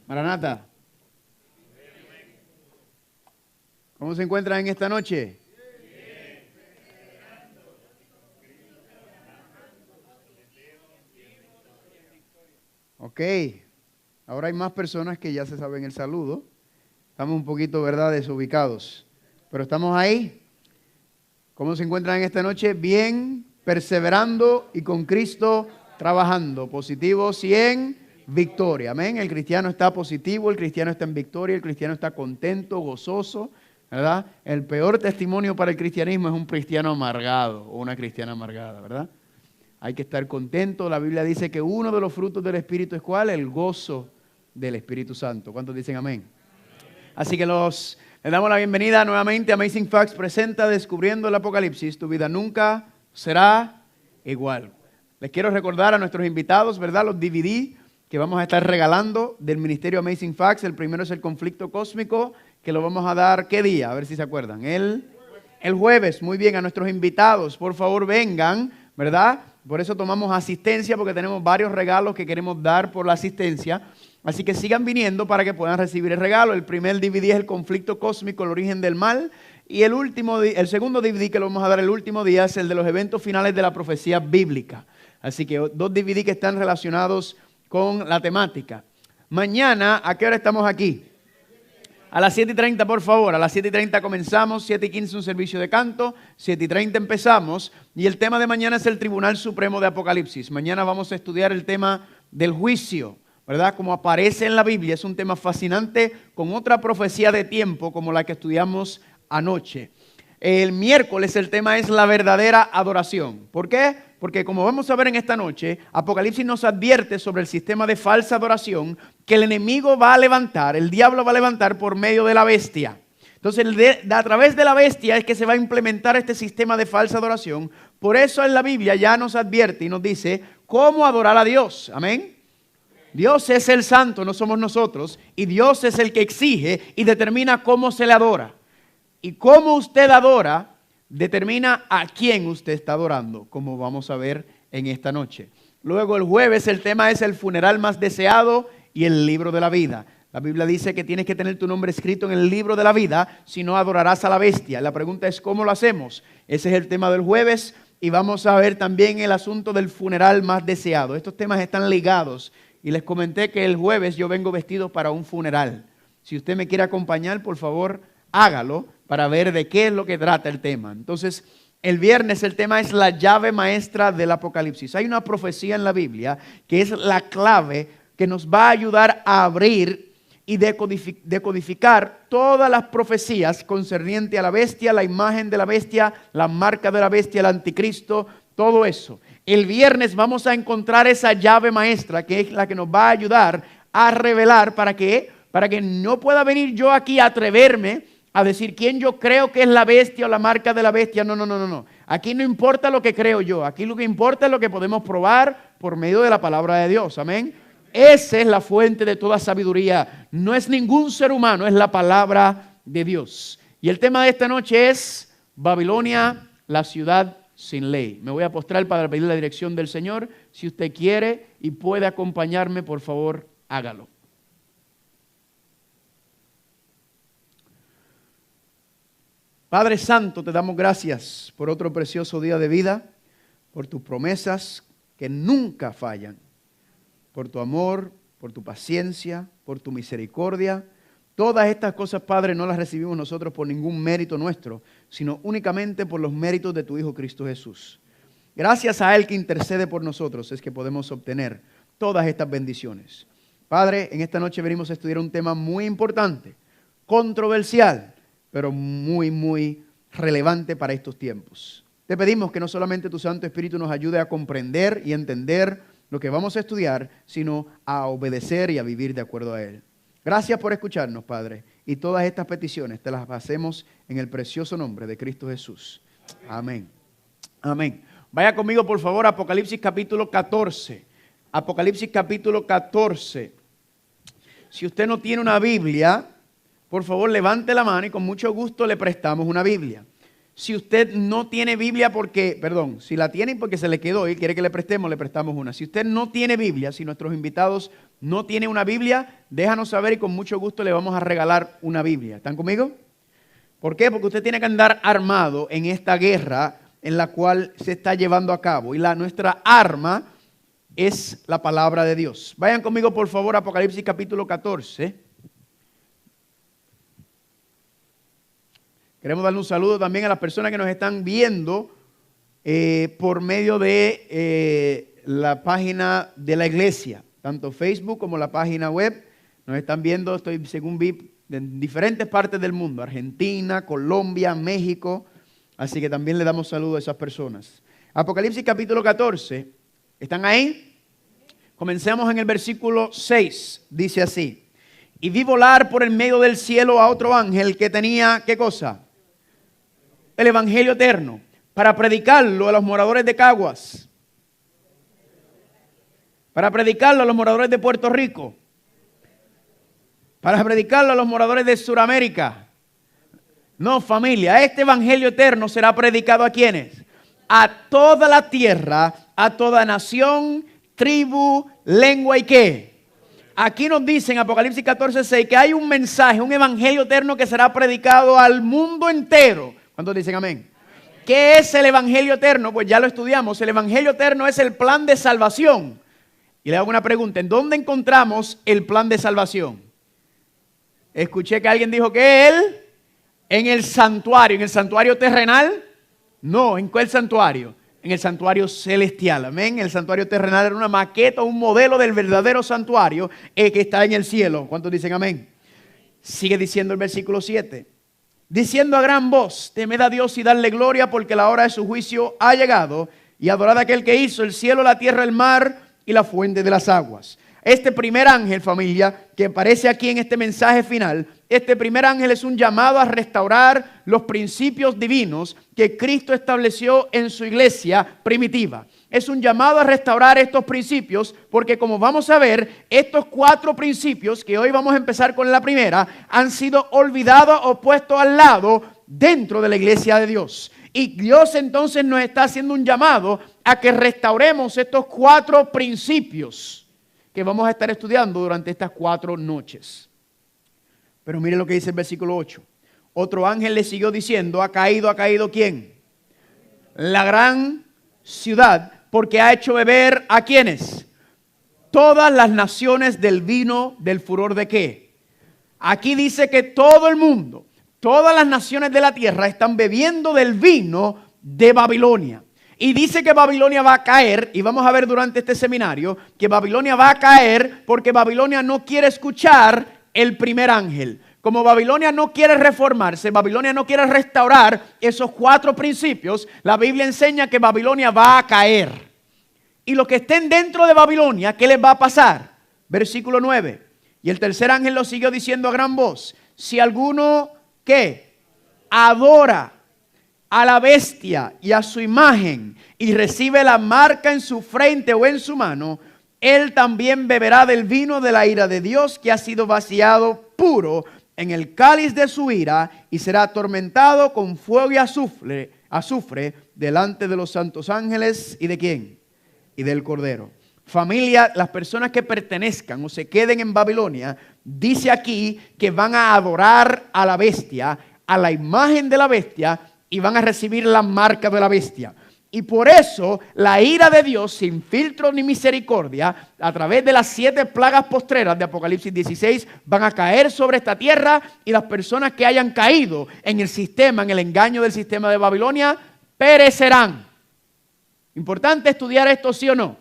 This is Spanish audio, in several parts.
Maranata. ¿Cómo se encuentran en esta noche? Ok, ahora hay más personas que ya se saben el saludo. Estamos un poquito, ¿verdad?, desubicados. Pero estamos ahí. ¿Cómo se encuentran en esta noche? Bien, perseverando y con Cristo trabajando. Positivos y en victoria. Amén. El cristiano está positivo, el cristiano está en victoria, el cristiano está contento, gozoso, ¿verdad? El peor testimonio para el cristianismo es un cristiano amargado o una cristiana amargada, ¿verdad? Hay que estar contento. La Biblia dice que uno de los frutos del Espíritu es ¿cuál? El gozo del Espíritu Santo. ¿Cuántos dicen amén? Así que les damos la bienvenida nuevamente. Amazing Facts presenta Descubriendo el Apocalipsis. Tu vida nunca será igual. Les quiero recordar a nuestros invitados, ¿verdad? Los DVD que vamos a estar regalando del Ministerio Amazing Facts. El primero es el conflicto cósmico, que lo vamos a dar, ¿qué día? A ver si se acuerdan. El jueves. Muy bien, a nuestros invitados, por favor vengan, ¿verdad? Por eso tomamos asistencia, porque tenemos varios regalos que queremos dar por la asistencia. Así que sigan viniendo para que puedan recibir el regalo. El primer DVD es el conflicto cósmico, el origen del mal. Y el segundo DVD que lo vamos a dar el último día es el de los eventos finales de la profecía bíblica. Así que dos DVD que están relacionados con la temática. Mañana, ¿a qué hora estamos aquí? A las 7:30, por favor. A las 7:30 comenzamos, 7:15 un servicio de canto, 7:30 empezamos. Y el tema de mañana es el Tribunal Supremo de Apocalipsis. Mañana vamos a estudiar el tema del juicio, ¿verdad? Como aparece en la Biblia. Es un tema fascinante con otra profecía de tiempo como la que estudiamos anoche. El miércoles el tema es la verdadera adoración. ¿Por qué? Porque como vamos a ver en esta noche, Apocalipsis nos advierte sobre el sistema de falsa adoración que el enemigo va a levantar, el diablo va a levantar por medio de la bestia. Entonces, a través de la bestia es que se va a implementar este sistema de falsa adoración. Por eso en la Biblia ya nos advierte y nos dice cómo adorar a Dios. Amén. Dios es el santo, no somos nosotros. Y Dios es el que exige y determina cómo se le adora. Y cómo usted adora determina a quién usted está adorando, como vamos a ver en esta noche. Luego el jueves el tema es el funeral más deseado y el libro de la vida. La Biblia dice que tienes que tener tu nombre escrito en el libro de la vida, si no adorarás a la bestia. La pregunta es ¿cómo lo hacemos? Ese es el tema del jueves y vamos a ver también el asunto del funeral más deseado. Estos temas están ligados y les comenté que el jueves yo vengo vestido para un funeral. Si usted me quiere acompañar, por favor, hágalo para ver de qué es lo que trata el tema. Entonces, el viernes el tema es la llave maestra del Apocalipsis. Hay una profecía en la Biblia que es la clave que nos va a ayudar a abrir y decodificar todas las profecías concernientes a la bestia, la imagen de la bestia, la marca de la bestia, el anticristo, todo eso. El viernes vamos a encontrar esa llave maestra que es la que nos va a ayudar a revelar para que no pueda venir yo aquí a atreverme a decir quién yo creo que es la bestia o la marca de la bestia. No. Aquí no importa lo que creo yo. Aquí lo que importa es lo que podemos probar por medio de la palabra de Dios. Amén. Esa es la fuente de toda sabiduría. No es ningún ser humano, es la palabra de Dios. Y el tema de esta noche es Babilonia, la ciudad sin ley. Me voy a postrar para pedir la dirección del Señor. Si usted quiere y puede acompañarme, por favor, hágalo. Padre Santo, te damos gracias por otro precioso día de vida, por tus promesas que nunca fallan, por tu amor, por tu paciencia, por tu misericordia. Todas estas cosas, Padre, no las recibimos nosotros por ningún mérito nuestro, sino únicamente por los méritos de tu Hijo Cristo Jesús. Gracias a Él que intercede por nosotros es que podemos obtener todas estas bendiciones. Padre, en esta noche venimos a estudiar un tema muy importante, controversial, pero muy relevante para estos tiempos. Te pedimos que no solamente tu Santo Espíritu nos ayude a comprender y entender lo que vamos a estudiar, sino a obedecer y a vivir de acuerdo a Él. Gracias por escucharnos, Padre, y todas estas peticiones te las hacemos en el precioso nombre de Cristo Jesús. Amén. Amén. Vaya conmigo, por favor, a Apocalipsis capítulo 14. Apocalipsis capítulo 14. Si usted no tiene una Biblia, por favor, levante la mano y con mucho gusto le prestamos una Biblia. Si usted no tiene Biblia si la tiene porque se le quedó y quiere que le prestamos una. Si usted no tiene Biblia, si nuestros invitados no tienen una Biblia, déjanos saber y con mucho gusto le vamos a regalar una Biblia. ¿Están conmigo? ¿Por qué? Porque usted tiene que andar armado en esta guerra en la cual se está llevando a cabo. Y nuestra arma es la palabra de Dios. Vayan conmigo por favor a Apocalipsis capítulo 14. Queremos darle un saludo también a las personas que nos están viendo por medio de la página de la iglesia, tanto Facebook como la página web. Nos están viendo, según vi, en diferentes partes del mundo, Argentina, Colombia, México. Así que también le damos saludo a esas personas. Apocalipsis capítulo 14, ¿están ahí? Comencemos en el versículo 6, dice así. Y vi volar por el medio del cielo a otro ángel que tenía, ¿qué cosa? El evangelio eterno, para predicarlo a los moradores de Caguas, para predicarlo a los moradores de Puerto Rico, para predicarlo a los moradores de Sudamérica. No, familia, este evangelio eterno será predicado ¿a quiénes? A toda la tierra, a toda nación, tribu, lengua y ¿qué? Aquí nos dice en Apocalipsis 14:6 que hay un mensaje, un evangelio eterno que será predicado al mundo entero. ¿Cuántos dicen amén? ¿Qué es el evangelio eterno? Pues ya lo estudiamos. El evangelio eterno es el plan de salvación. Y le hago una pregunta. ¿En dónde encontramos el plan de salvación? Escuché que alguien dijo que él en el santuario. ¿En el santuario terrenal? No. ¿En cuál santuario? En el santuario celestial. Amén. El santuario terrenal era una maqueta, un modelo del verdadero santuario que está en el cielo. ¿Cuántos dicen amén? Sigue diciendo el versículo 7. Diciendo a gran voz, temed a Dios y darle gloria porque la hora de su juicio ha llegado y adorad a aquel que hizo el cielo, la tierra, el mar y la fuente de las aguas. Este primer ángel, familia, que aparece aquí en este mensaje final, este primer ángel es un llamado a restaurar los principios divinos que Cristo estableció en su iglesia primitiva. Es un llamado a restaurar estos principios porque, como vamos a ver, estos 4 principios, que hoy vamos a empezar con la primera, han sido olvidados o puestos al lado dentro de la iglesia de Dios. Y Dios entonces nos está haciendo un llamado a que restauremos estos 4 principios que vamos a estar estudiando durante estas 4 noches. Pero mire lo que dice el versículo 8. Otro ángel le siguió diciendo, ¿ha caído quién? La gran ciudad, porque ha hecho beber ¿a quiénes? Todas las naciones del vino del furor de ¿qué? Aquí dice que todo el mundo, todas las naciones de la tierra están bebiendo del vino de Babilonia. Y dice que Babilonia va a caer, y vamos a ver durante este seminario, que Babilonia va a caer porque Babilonia no quiere escuchar el primer ángel. Como Babilonia no quiere reformarse, Babilonia no quiere restaurar esos 4 principios, la Biblia enseña que Babilonia va a caer. Y los que estén dentro de Babilonia, ¿qué les va a pasar? Versículo 9. Y el tercer ángel lo siguió diciendo a gran voz, si alguno, ¿qué? Adora a la bestia y a su imagen y recibe la marca en su frente o en su mano, él también beberá del vino de la ira de Dios que ha sido vaciado puro en el cáliz de su ira y será atormentado con fuego y azufre delante de los santos ángeles y ¿de quién? Y del Cordero. Familia, las personas que pertenezcan o se queden en Babilonia, dice aquí que van a adorar a la bestia, a la imagen de la bestia y van a recibir la marca de la bestia. Y por eso la ira de Dios sin filtro ni misericordia a través de las 7 plagas postreras de Apocalipsis 16 van a caer sobre esta tierra y las personas que hayan caído en el sistema, en el engaño del sistema de Babilonia, perecerán. Importante estudiar esto, ¿sí o no?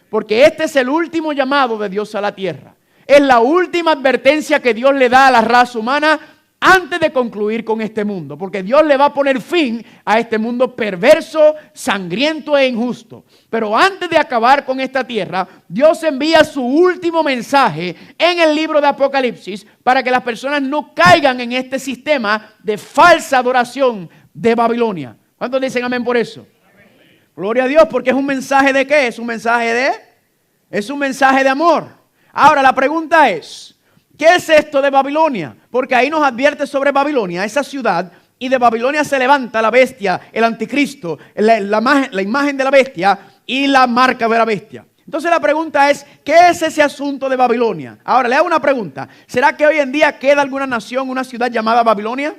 Porque este es el último llamado de Dios a la tierra. Es la última advertencia que Dios le da a la raza humana antes de concluir con este mundo, porque Dios le va a poner fin a este mundo perverso, sangriento e injusto. Pero antes de acabar con esta tierra, Dios envía su último mensaje en el libro de Apocalipsis para que las personas no caigan en este sistema de falsa adoración de Babilonia. ¿Cuántos dicen amén por eso? Amén. Gloria a Dios, porque es un mensaje de ¿qué? Es un mensaje de amor. Ahora la pregunta es, ¿qué es esto de Babilonia? Porque ahí nos advierte sobre Babilonia, esa ciudad Y de Babilonia se levanta la bestia, el anticristo, la imagen de la bestia y la marca de la bestia. Entonces la pregunta es, ¿qué es ese asunto de Babilonia? Ahora le hago una pregunta. ¿Será que hoy en día queda alguna nación, una ciudad llamada Babilonia?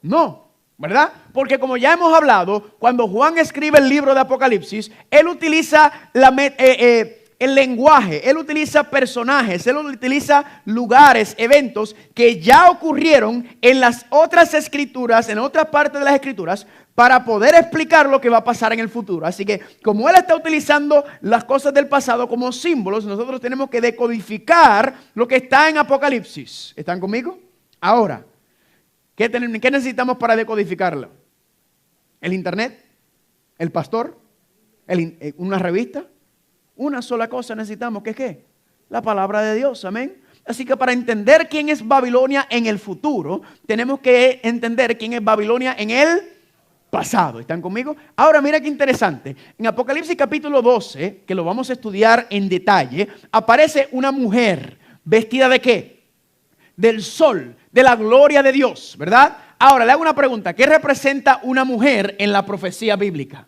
No, ¿verdad? Porque como ya hemos hablado, cuando Juan escribe el libro de Apocalipsis, él utiliza el lenguaje, él utiliza personajes, él utiliza lugares, eventos que ya ocurrieron en las otras escrituras, en otras partes de las escrituras, para poder explicar lo que va a pasar en el futuro. Así que como él está utilizando las cosas del pasado como símbolos, nosotros tenemos que decodificar lo que está en Apocalipsis. ¿Están conmigo? Ahora, ¿qué necesitamos para decodificarlo? ¿El internet? ¿El pastor? ¿Una revista? Una sola cosa necesitamos, ¿qué es qué? La palabra de Dios, amén. Así que para entender quién es Babilonia en el futuro, tenemos que entender quién es Babilonia en el pasado. ¿Están conmigo? Ahora mira qué interesante. En Apocalipsis capítulo 12, que lo vamos a estudiar en detalle, aparece una mujer vestida ¿de qué? Del sol, de la gloria de Dios, ¿verdad? Ahora le hago una pregunta. ¿Qué representa una mujer en la profecía bíblica?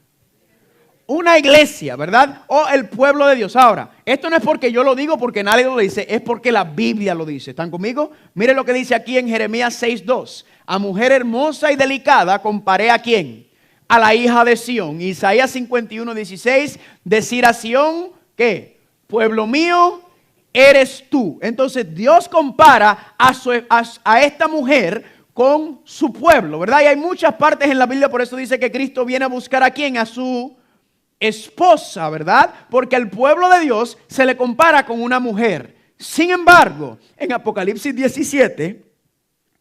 Una iglesia, ¿verdad? O el pueblo de Dios. Ahora, esto no es porque yo lo digo, porque nadie lo dice, es porque la Biblia lo dice. ¿Están conmigo? Mire lo que dice aquí en Jeremías 6:2. A mujer hermosa y delicada comparé ¿a quién? A la hija de Sión. Isaías 51:16. Decir a Sión, ¿qué? Pueblo mío, eres tú. Entonces Dios compara a esta mujer con su pueblo, ¿verdad? Y hay muchas partes en la Biblia, por eso dice que Cristo viene a buscar ¿a quién? A su esposa, ¿verdad? Porque al pueblo de Dios se le compara con una mujer. Sin embargo, en Apocalipsis 17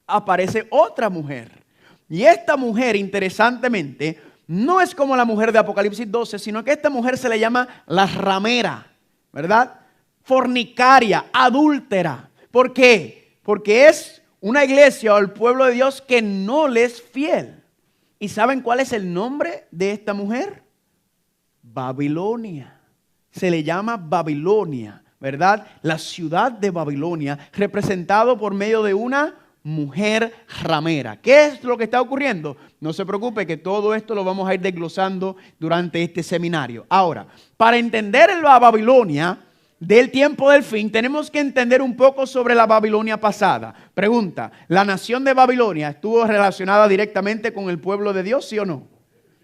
aparece otra mujer. Y esta mujer, interesantemente, no es como la mujer de Apocalipsis 12, sino que esta mujer se le llama la ramera, ¿verdad? Fornicaria, adúltera. ¿Por qué? Porque es una iglesia o el pueblo de Dios que no le es fiel. ¿Y saben cuál es el nombre de esta mujer? Babilonia. Se le llama Babilonia, ¿verdad? La ciudad de Babilonia, representado por medio de una mujer ramera. ¿Qué es lo que está ocurriendo? No se preocupe que todo esto lo vamos a ir desglosando durante este seminario. Ahora, para entender la Babilonia del tiempo del fin, tenemos que entender un poco sobre la Babilonia pasada. Pregunta, ¿la nación de Babilonia estuvo relacionada directamente con el pueblo de Dios, sí o no?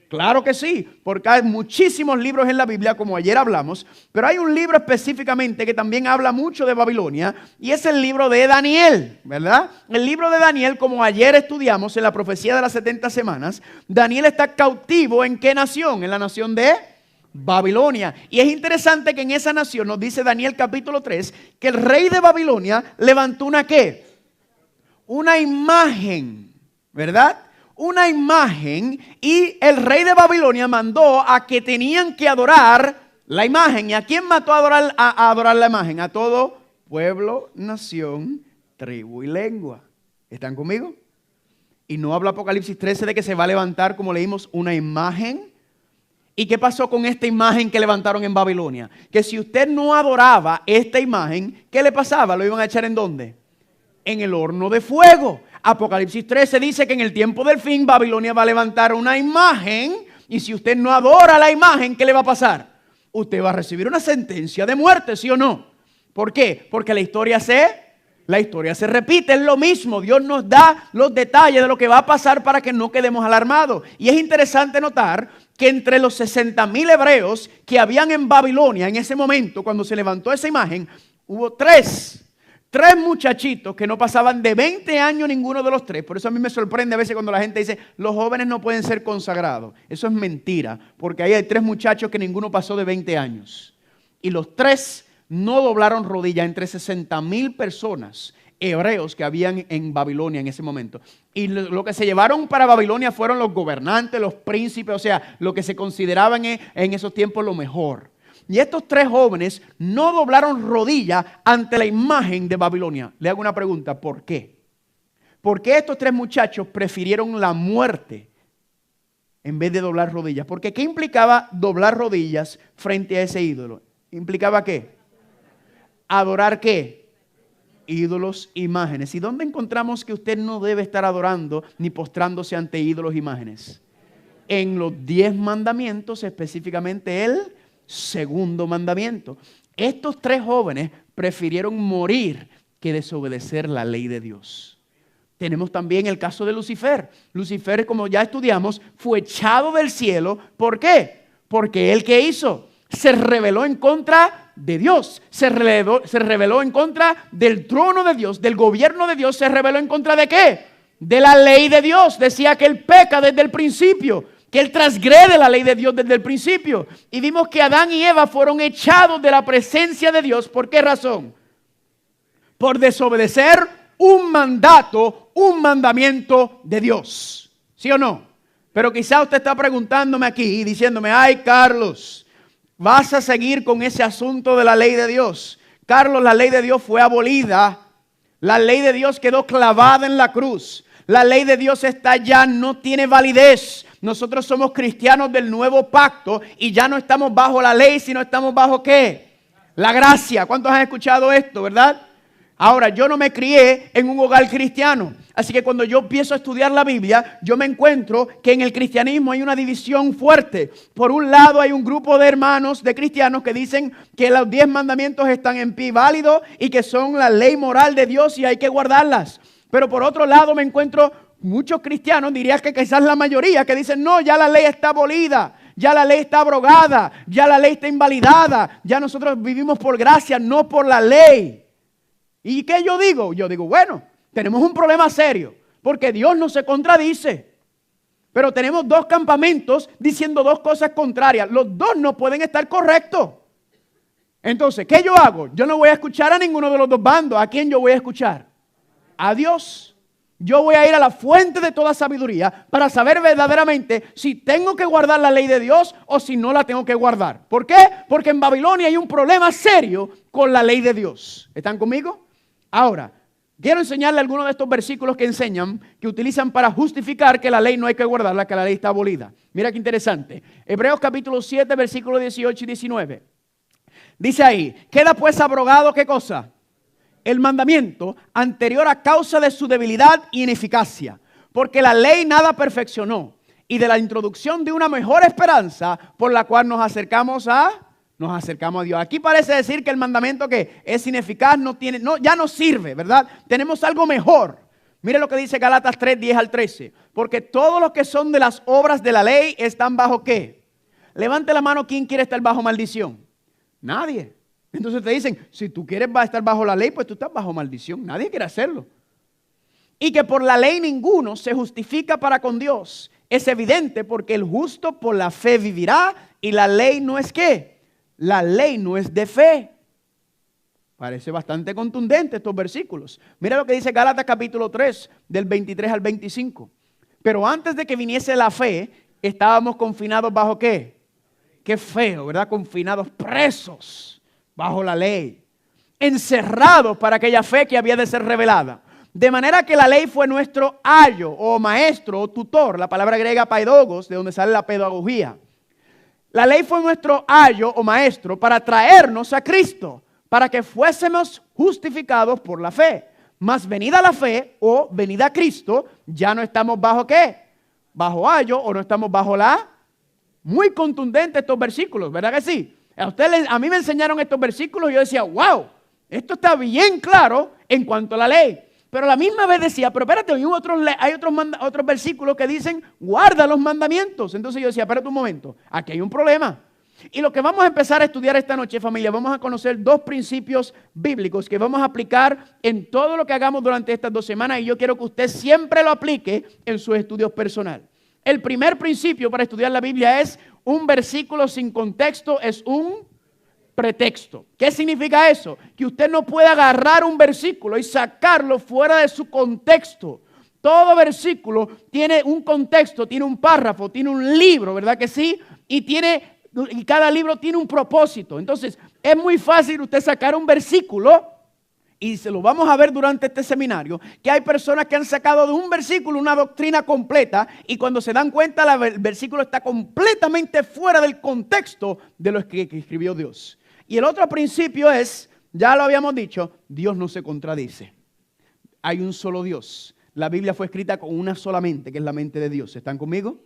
Claro que sí, porque hay muchísimos libros en la Biblia, como ayer hablamos, pero hay un libro específicamente que también habla mucho de Babilonia y es el libro de Daniel, ¿verdad? El libro de Daniel, como ayer estudiamos en la profecía de las 70 semanas, Daniel está cautivo ¿en qué nación? En la nación de Babilonia. Y es interesante que en esa nación, nos dice Daniel capítulo 3, que el rey de Babilonia levantó una ¿qué? Una imagen, ¿verdad? Una imagen, y el rey de Babilonia mandó a que tenían que adorar la imagen. ¿Y a quién mató a adorar la imagen? A todo pueblo, nación, tribu y lengua. ¿Están conmigo? Y no habla Apocalipsis 13 de que se va a levantar, como leímos, una imagen. ¿Y qué pasó con esta imagen que levantaron en Babilonia? Que si usted no adoraba esta imagen, ¿qué le pasaba? ¿Lo iban a echar en dónde? En el horno de fuego. Apocalipsis 13 dice que en el tiempo del fin Babilonia va a levantar una imagen, y si usted no adora la imagen, ¿qué le va a pasar? Usted va a recibir una sentencia de muerte, ¿sí o no? ¿Por qué? Porque la historia se repite, es lo mismo. Dios nos da los detalles de lo que va a pasar para que no quedemos alarmados. Y es interesante notar que entre los 60,000 hebreos que habían en Babilonia en ese momento, cuando se levantó esa imagen, hubo tres muchachitos que no pasaban de 20 años ninguno de los tres. Por eso a mí me sorprende a veces cuando la gente dice, los jóvenes no pueden ser consagrados. Eso es mentira, porque ahí hay 3 muchachos que ninguno pasó de 20 años. Y los 3 no doblaron rodilla entre 60,000 personas, hebreos que habían en Babilonia en ese momento. Y lo que se llevaron para Babilonia fueron los gobernantes, los príncipes, o sea, lo que se consideraban en esos tiempos lo mejor. Y estos 3 jóvenes no doblaron rodilla ante la imagen de Babilonia. Le hago una pregunta, ¿por qué? ¿Por qué estos 3 muchachos prefirieron la muerte en vez de doblar rodillas? Porque ¿qué implicaba doblar rodillas frente a ese ídolo? ¿Implicaba qué? ¿Adorar qué? ídolos, imágenes. ¿Y dónde encontramos que usted no debe estar adorando ni postrándose ante ídolos, imágenes? En los 10 mandamientos, específicamente el segundo mandamiento. Estos 3 jóvenes prefirieron morir que desobedecer la ley de Dios. Tenemos también el caso de Lucifer. Lucifer, como ya estudiamos, fue echado del cielo. ¿Por qué? Porque él, ¿qué hizo? Se rebeló en contra de Dios. Se rebeló en contra del trono de Dios, del gobierno de Dios. ¿Se rebeló en contra de qué? De la ley de Dios. Decía que él peca desde el principio, que él transgrede la ley de Dios desde el principio. Y vimos que Adán y Eva fueron echados de la presencia de Dios. ¿Por qué razón? Por desobedecer un mandato, un mandamiento de Dios. ¿Sí o no? Pero quizá usted está preguntándome aquí y diciéndome, ay Carlos, ¿vas a seguir con ese asunto de la ley de Dios? Carlos, la ley de Dios fue abolida. La ley de Dios quedó clavada en la cruz. La ley de Dios está ya, no tiene validez. Nosotros somos cristianos del nuevo pacto y ya no estamos bajo la ley, sino estamos bajo ¿qué? La gracia. ¿Cuántos han escuchado esto, verdad? Ahora, yo no me crié en un hogar cristiano, así que cuando yo empiezo a estudiar la Biblia, yo me encuentro que en el cristianismo hay una división fuerte. Por un lado hay un grupo de hermanos, de cristianos, que dicen que los 10 mandamientos están en pie válido y que son la ley moral de Dios y hay que guardarlas. Pero por otro lado me encuentro muchos cristianos, diría que quizás la mayoría, que dicen, no, ya la ley está abolida. Ya la ley está abrogada, ya la ley está invalidada, ya nosotros vivimos por gracia, no por la ley. ¿Y qué yo digo? Yo digo, bueno, tenemos un problema serio, porque Dios no se contradice. Pero tenemos 2 campamentos diciendo 2 cosas contrarias. Los 2 no pueden estar correctos. Entonces, ¿qué yo hago? Yo no voy a escuchar a ninguno de los 2 bandos. ¿A quién yo voy a escuchar? A Dios. Yo voy a ir a la fuente de toda sabiduría para saber verdaderamente si tengo que guardar la ley de Dios o si no la tengo que guardar. ¿Por qué? Porque en Babilonia hay un problema serio con la ley de Dios. ¿Están conmigo? Ahora, quiero enseñarle algunos de estos versículos que enseñan, que utilizan para justificar que la ley no hay que guardarla, que la ley está abolida. Mira qué interesante. Hebreos capítulo 7, versículos 18 y 19. Dice ahí, queda pues abrogado, ¿qué cosa? El mandamiento anterior a causa de su debilidad y ineficacia, porque la ley nada perfeccionó, y de la introducción de una mejor esperanza por la cual nos acercamos a Dios. Aquí parece decir que el mandamiento que es ineficaz ya no sirve, ¿verdad? Tenemos algo mejor. Mire lo que dice Gálatas 3, 10 al 13. Porque todos los que son de las obras de la ley están bajo ¿qué? Levante la mano, ¿quién quiere estar bajo maldición? Nadie. Entonces te dicen, si tú quieres estar bajo la ley, pues tú estás bajo maldición. Nadie quiere hacerlo. Y que por la ley ninguno se justifica para con Dios. Es evidente porque el justo por la fe vivirá y la ley no es ¿qué? La ley no es de fe. Parece bastante contundente estos versículos. Mira lo que dice Gálatas capítulo 3, del 23 al 25. Pero antes de que viniese la fe, estábamos confinados bajo ¿qué? Qué feo, ¿verdad? Confinados, presos bajo la ley. Encerrados para aquella fe que había de ser revelada. De manera que la ley fue nuestro ayo o maestro o tutor. La palabra griega paidogos, de donde sale la pedagogía. La ley fue nuestro ayo o maestro para traernos a Cristo, para que fuésemos justificados por la fe. Mas venida la fe o venida Cristo, ya no estamos bajo ¿qué? Bajo ayo o no estamos bajo la... Muy contundente estos versículos, ¿verdad que sí? A mí me enseñaron estos versículos y yo decía, wow, esto está bien claro en cuanto a la ley. Pero a la misma vez decía, pero espérate, hay otros versículos que dicen, guarda los mandamientos. Entonces yo decía, espérate un momento, aquí hay un problema. Y lo que vamos a empezar a estudiar esta noche, familia, vamos a conocer 2 principios bíblicos que vamos a aplicar en todo lo que hagamos durante estas 2 semanas. Y yo quiero que usted siempre lo aplique en sus estudios personales. El primer principio para estudiar la Biblia es, un versículo sin contexto es un pretexto. ¿Qué significa eso? Que usted no puede agarrar un versículo y sacarlo fuera de su contexto. Todo versículo tiene un contexto, tiene un párrafo, tiene un libro, ¿verdad que sí? Y cada libro tiene un propósito. Entonces, es muy fácil usted sacar un versículo, y se lo vamos a ver durante este seminario, que hay personas que han sacado de un versículo una doctrina completa y cuando se dan cuenta el versículo está completamente fuera del contexto de lo que escribió Dios. Y el otro principio es Ya lo habíamos dicho, Dios no se contradice. Hay un solo Dios. La Biblia fue escrita con una sola mente, que es la mente de Dios. ¿Están conmigo?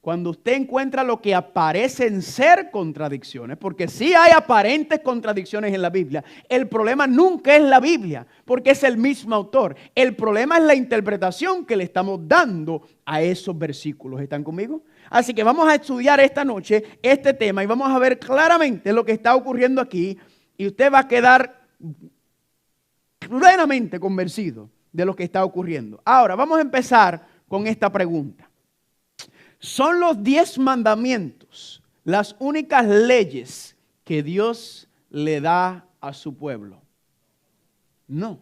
Cuando usted encuentra lo que aparecen ser contradicciones, porque sí hay aparentes contradicciones en la Biblia, el problema nunca es la Biblia, porque es el mismo autor. El problema es la interpretación que le estamos dando a esos versículos. ¿Están conmigo? Así que vamos a estudiar esta noche este tema y vamos a ver claramente lo que está ocurriendo aquí y usted va a quedar plenamente convencido de lo que está ocurriendo. Ahora, vamos a empezar con esta pregunta. ¿Son los 10 mandamientos las únicas leyes que Dios le da a su pueblo? No,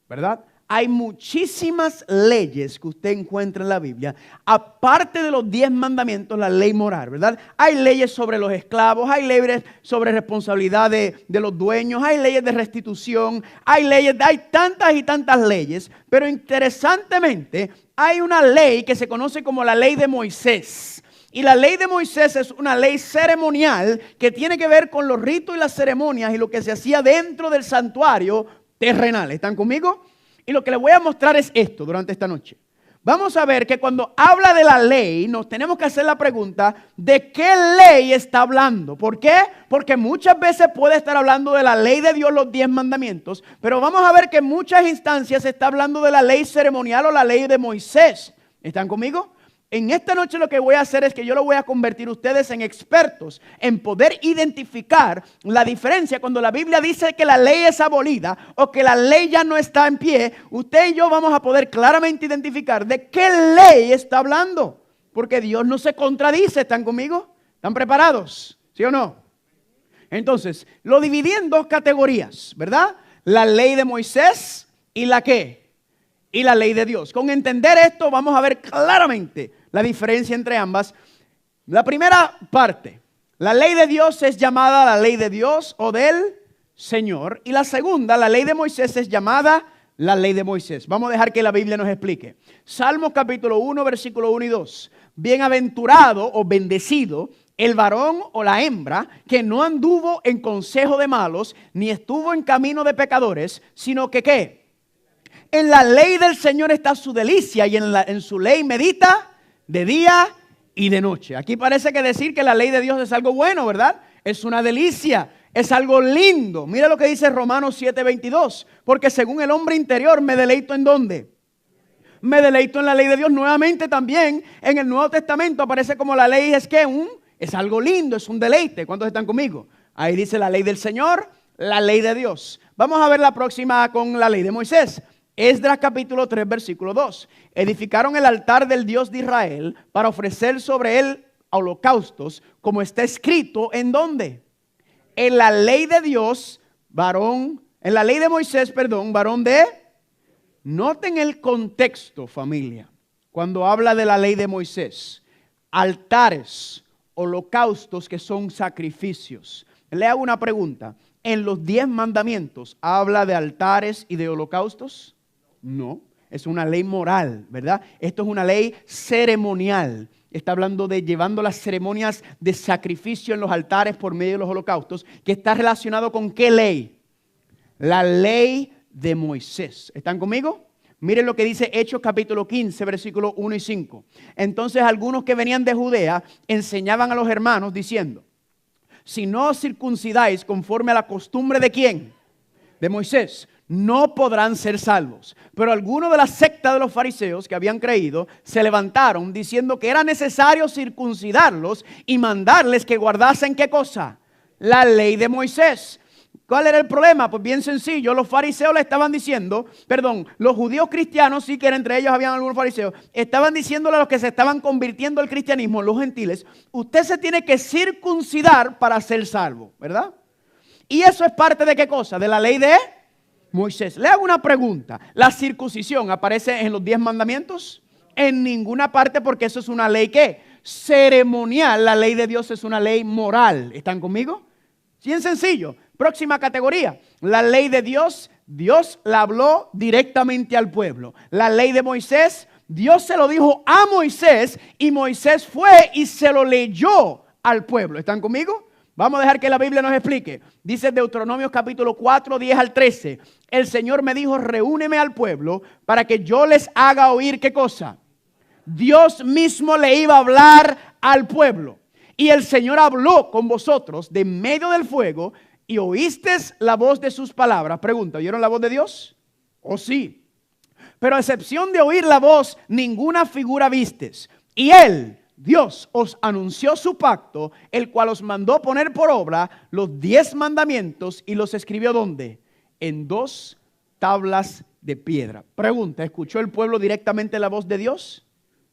¿verdad? Hay muchísimas leyes que usted encuentra en la Biblia, aparte de los 10 mandamientos, la ley moral, ¿verdad? Hay leyes sobre los esclavos, hay leyes sobre responsabilidad de los dueños, hay leyes de restitución, hay tantas y tantas leyes, pero interesantemente hay una ley que se conoce como la ley de Moisés. Y la ley de Moisés es una ley ceremonial que tiene que ver con los ritos y las ceremonias y lo que se hacía dentro del santuario terrenal. ¿Están conmigo? Y lo que les voy a mostrar es esto durante esta noche. Vamos a ver que cuando habla de la ley, nos tenemos que hacer la pregunta de qué ley está hablando. ¿Por qué? Porque muchas veces puede estar hablando de la ley de Dios, los 10 mandamientos, pero vamos a ver que en muchas instancias se está hablando de la ley ceremonial o la ley de Moisés. ¿Están conmigo? En esta noche lo que voy a hacer es que yo lo voy a convertir ustedes en expertos en poder identificar la diferencia cuando la Biblia dice que la ley es abolida o que la ley ya no está en pie. Usted y yo vamos a poder claramente identificar de qué ley está hablando, porque Dios no se contradice. ¿Están conmigo? ¿Están preparados? ¿Sí o no? Entonces, lo dividí en 2 categorías, ¿verdad? La ley de Moisés y la ¿qué? Y la ley de Dios. Con entender esto vamos a ver claramente la diferencia entre ambas. La primera parte, la ley de Dios es llamada la ley de Dios o del Señor. Y la segunda, la ley de Moisés, es llamada la ley de Moisés. Vamos a dejar que la Biblia nos explique. Salmos capítulo 1, versículo 1 y 2. Bienaventurado o bendecido el varón o la hembra que no anduvo en consejo de malos, ni estuvo en camino de pecadores, sino que ¿qué? En la ley del Señor está su delicia y en su ley medita de día y de noche. Aquí parece que decir que la ley de Dios es algo bueno, ¿verdad? Es una delicia, es algo lindo. Mira lo que dice Romanos 7:22. Porque según el hombre interior me deleito ¿en dónde? Me deleito en la ley de Dios. Nuevamente también en el Nuevo Testamento aparece como la ley es que es algo lindo, es un deleite. ¿Cuántos están conmigo? Ahí dice la ley del Señor, la ley de Dios. Vamos a ver la próxima con la ley de Moisés. Esdras capítulo 3 versículo 2. Edificaron el altar del Dios de Israel para ofrecer sobre él holocaustos, como está escrito ¿en dónde? En la ley de Dios, varón, en la ley de Moisés, perdón, varón de... Noten el contexto, familia, cuando habla de la ley de Moisés. Altares, holocaustos que son sacrificios. Le hago una pregunta. ¿En los 10 mandamientos habla de altares y de holocaustos? No, es una ley moral, ¿verdad? Esto es una ley ceremonial. Está hablando de llevando las ceremonias de sacrificio en los altares por medio de los holocaustos, que está relacionado con ¿qué ley? La ley de Moisés. ¿Están conmigo? Miren lo que dice Hechos capítulo 15, versículos 1 y 5. Entonces algunos que venían de Judea enseñaban a los hermanos diciendo: si no os circuncidáis conforme a la costumbre ¿de quién? De Moisés, no podrán ser salvos. Pero algunos de la secta de los fariseos que habían creído se levantaron diciendo que era necesario circuncidarlos y mandarles que guardasen ¿qué cosa? La ley de Moisés. ¿Cuál era el problema? Pues bien sencillo, los fariseos le estaban diciendo, los judíos cristianos, sí que entre ellos habían algunos fariseos, estaban diciéndole a los que se estaban convirtiendo al cristianismo, los gentiles, usted se tiene que circuncidar para ser salvo, ¿verdad? Y eso es parte de ¿qué cosa? De la ley de Moisés. Le hago una pregunta, ¿la circuncisión aparece en los 10 mandamientos? En ninguna parte, porque eso es una ley ¿qué? Ceremonial. La ley de Dios es una ley moral. ¿Están conmigo? Bien sencillo. Próxima categoría, la ley de Dios, Dios la habló directamente al pueblo. La ley de Moisés, Dios se lo dijo a Moisés y Moisés fue y se lo leyó al pueblo. ¿Están conmigo? Vamos a dejar que la Biblia nos explique. Dice Deuteronomio capítulo 4, 10 al 13. El Señor me dijo, reúneme al pueblo para que yo les haga oír, ¿qué cosa? Dios mismo le iba a hablar al pueblo. Y el Señor habló con vosotros de medio del fuego y oísteis la voz de sus palabras. Pregunta, ¿oyeron la voz de Dios? ¿Oh sí? Pero a excepción de oír la voz, ninguna figura vistes. Y Él, Dios, os anunció su pacto, el cual os mandó poner por obra los 10 mandamientos y los escribió ¿dónde? En 2 tablas de piedra. Pregunta, ¿escuchó el pueblo directamente la voz de Dios?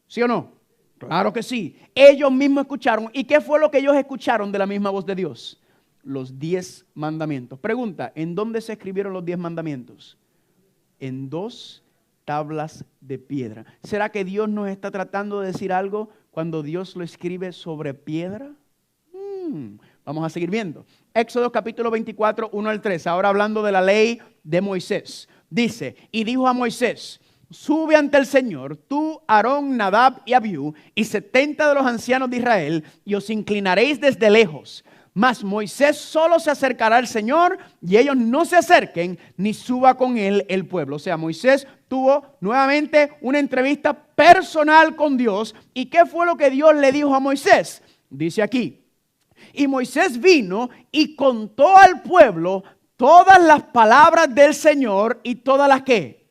¿Sí o no? Claro que sí. Ellos mismos escucharon. ¿Y qué fue lo que ellos escucharon de la misma voz de Dios? Los 10 mandamientos. Pregunta, ¿en dónde se escribieron los 10 mandamientos? En 2 tablas de piedra. ¿Será que Dios nos está tratando de decir algo cuando Dios lo escribe sobre piedra? Vamos a seguir viendo. Éxodo capítulo 24, 1 al 3. Ahora hablando de la ley de Moisés. Dice, y dijo a Moisés, sube ante el Señor, tú, Aarón, Nadab y Abiú, y 70 de los ancianos de Israel, y os inclinaréis desde lejos. Mas Moisés solo se acercará al Señor, y ellos no se acerquen, ni suba con él el pueblo. O sea, Moisés tuvo nuevamente una entrevista personal con Dios. ¿Y qué fue lo que Dios le dijo a Moisés? Dice aquí, y Moisés vino y contó al pueblo todas las palabras del Señor y todas las ¿qué?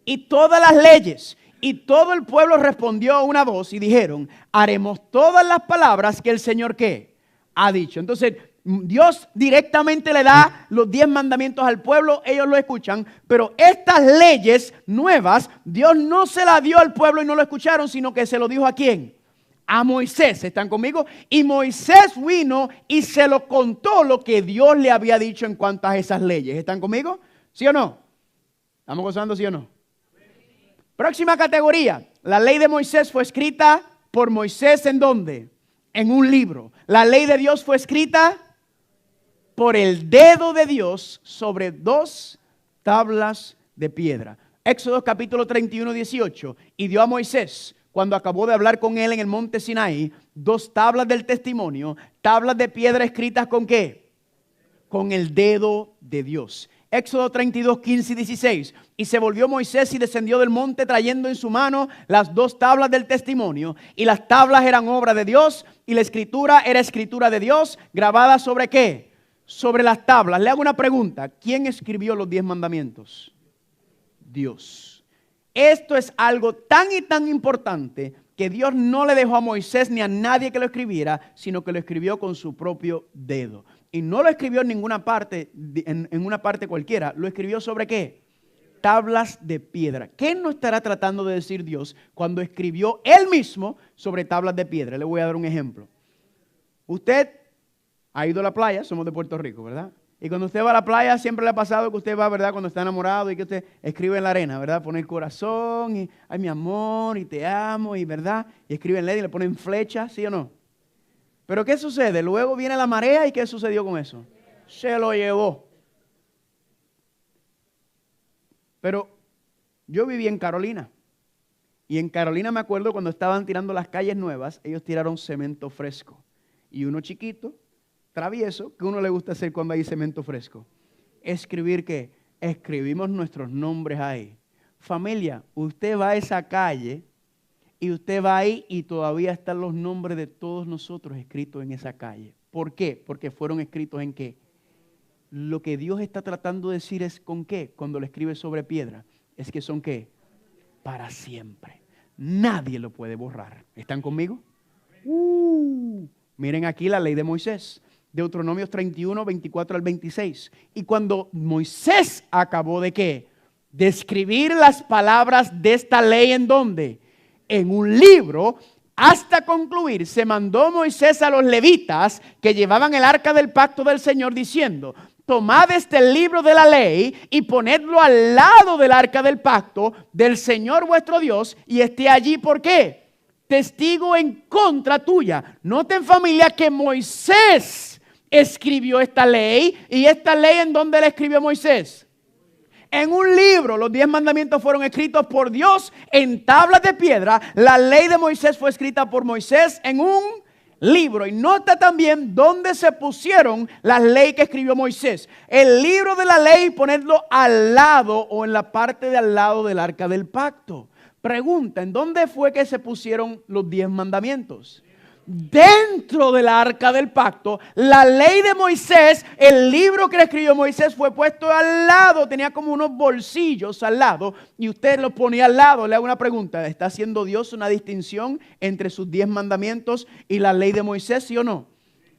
Y todas las leyes. Y todo el pueblo respondió a una voz y dijeron, haremos todas las palabras que el Señor ¿qué? Ha dicho. Entonces, Dios directamente le da los 10 mandamientos al pueblo, ellos lo escuchan, pero estas leyes nuevas, Dios no se las dio al pueblo y no lo escucharon, sino que se lo dijo ¿a quién? A Moisés. ¿Están conmigo? Y Moisés vino y se lo contó lo que Dios le había dicho en cuanto a esas leyes. ¿Están conmigo? ¿Sí o no? ¿Estamos gozando, sí o no? Próxima categoría. La ley de Moisés fue escrita por Moisés ¿en dónde? En un libro. La ley de Dios fue escrita por el dedo de Dios sobre 2 tablas de piedra. Éxodo capítulo 31, 18. Y dio a Moisés, cuando acabó de hablar con él en el monte Sinaí, 2 tablas del testimonio, tablas de piedra escritas ¿con qué? Con el dedo de Dios. Éxodo 32, 15 y 16. Y se volvió Moisés y descendió del monte trayendo en su mano las 2 tablas del testimonio. Y las tablas eran obra de Dios y la escritura era escritura de Dios, grabada ¿sobre qué? Sobre las tablas. Le hago una pregunta. ¿Quién escribió los 10 mandamientos? Dios. Esto es algo tan y tan importante que Dios no le dejó a Moisés ni a nadie que lo escribiera, sino que lo escribió con su propio dedo. Y no lo escribió en ninguna parte, en una parte cualquiera. Lo escribió sobre ¿qué? Tablas de piedra. ¿Qué nos estará tratando de decir Dios cuando escribió Él mismo sobre tablas de piedra? Le voy a dar un ejemplo. Usted ha ido a la playa, somos de Puerto Rico, ¿verdad? Y cuando usted va a la playa, siempre le ha pasado que usted va, ¿verdad? Cuando está enamorado y que usted escribe en la arena, ¿verdad? Pone el corazón y, ay, mi amor, y te amo, y ¿verdad? Y escribe en LED y le ponen flechas, ¿sí o no? Pero ¿qué sucede? Luego viene la marea y ¿qué sucedió con eso? Se lo llevó. Pero yo viví en Carolina. Y en Carolina me acuerdo cuando estaban tirando las calles nuevas, ellos tiraron cemento fresco. Y uno chiquito, travieso, ¿qué uno le gusta hacer cuando hay cemento fresco? Escribir ¿qué? Escribimos nuestros nombres ahí. Familia, usted va a esa calle y usted va ahí y todavía están los nombres de todos nosotros escritos en esa calle. ¿Por qué? Porque fueron escritos ¿en qué? Lo que Dios está tratando de decir es ¿con qué? Cuando lo escribe sobre piedra. Es que son ¿qué? Para siempre. Nadie lo puede borrar. ¿Están conmigo? Miren aquí la ley de Moisés. Deuteronomio 31, 24 al 26. Y cuando Moisés acabó ¿de qué? De escribir las palabras de esta ley ¿en dónde? En un libro, hasta concluir, se mandó Moisés a los levitas que llevaban el arca del pacto del Señor diciendo, tomad este libro de la ley y ponedlo al lado del arca del pacto del Señor vuestro Dios y esté allí, ¿por qué? Testigo en contra tuya. Noten, familia, que Moisés escribió esta ley. ¿Y esta ley en dónde la escribió Moisés? En un libro. Los 10 mandamientos fueron escritos por Dios en tablas de piedra. La ley de Moisés fue escrita por Moisés en un libro. Y nota también dónde se pusieron las leyes que escribió Moisés. El libro de la ley, ponerlo al lado o en la parte de al lado del arca del pacto. Pregunta, ¿en dónde fue que se pusieron los 10 mandamientos? Dentro del arca del pacto. La ley de Moisés, el libro que escribió Moisés, fue puesto al lado, tenía como unos bolsillos al lado y usted lo ponía al lado. Le hago una pregunta, ¿está haciendo Dios una distinción entre sus 10 mandamientos y la ley de Moisés, sí o no?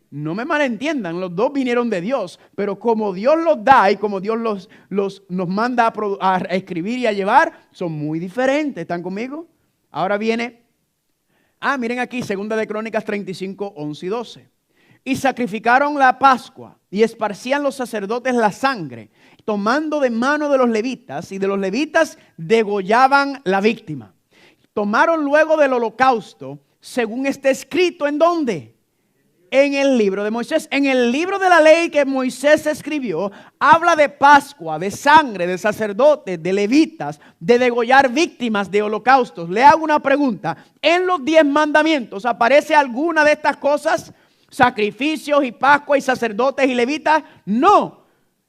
No me malentiendan, los dos vinieron de Dios, pero como Dios los da y como Dios nos manda a escribir y a llevar, son muy diferentes. ¿Están conmigo? Ahora viene... miren aquí, 2 de Crónicas 35, 11 y 12. Y sacrificaron la Pascua y esparcían los sacerdotes la sangre, tomando de mano de los levitas, y de los levitas degollaban la víctima. Tomaron luego del holocausto, según está escrito, ¿en dónde? En el libro de Moisés. En el libro de la ley que Moisés escribió, habla de Pascua, de sangre, de sacerdotes, de levitas, de degollar víctimas de holocaustos. Le hago una pregunta. ¿En los 10 mandamientos aparece alguna de estas cosas? ¿Sacrificios y Pascua y sacerdotes y levitas? No.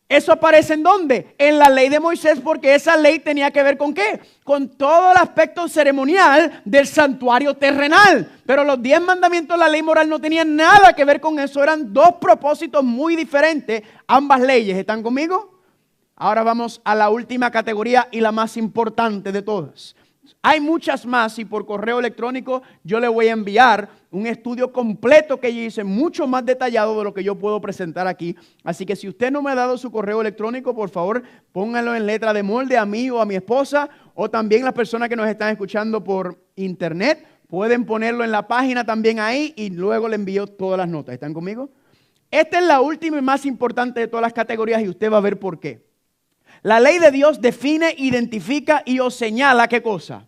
¿Eso aparece en dónde? En la ley de Moisés, porque esa ley tenía que ver ¿con qué? Con todo el aspecto ceremonial del santuario terrenal. Pero los 10 mandamientos de la ley moral no tenían nada que ver con eso. Eran 2 propósitos muy diferentes, ambas leyes. ¿Están conmigo? Ahora vamos a la última categoría y la más importante de todas. Hay muchas más y por correo electrónico yo le voy a enviar un estudio completo que yo hice, mucho más detallado de lo que yo puedo presentar aquí. Así que si usted no me ha dado su correo electrónico, por favor, pónganlo en letra de molde a mí o a mi esposa, o también las personas que nos están escuchando por internet, pueden ponerlo en la página también ahí y luego le envío todas las notas. ¿Están conmigo? Esta es la última y más importante de todas las categorías y usted va a ver por qué. La ley de Dios define, identifica y os señala ¿qué cosa?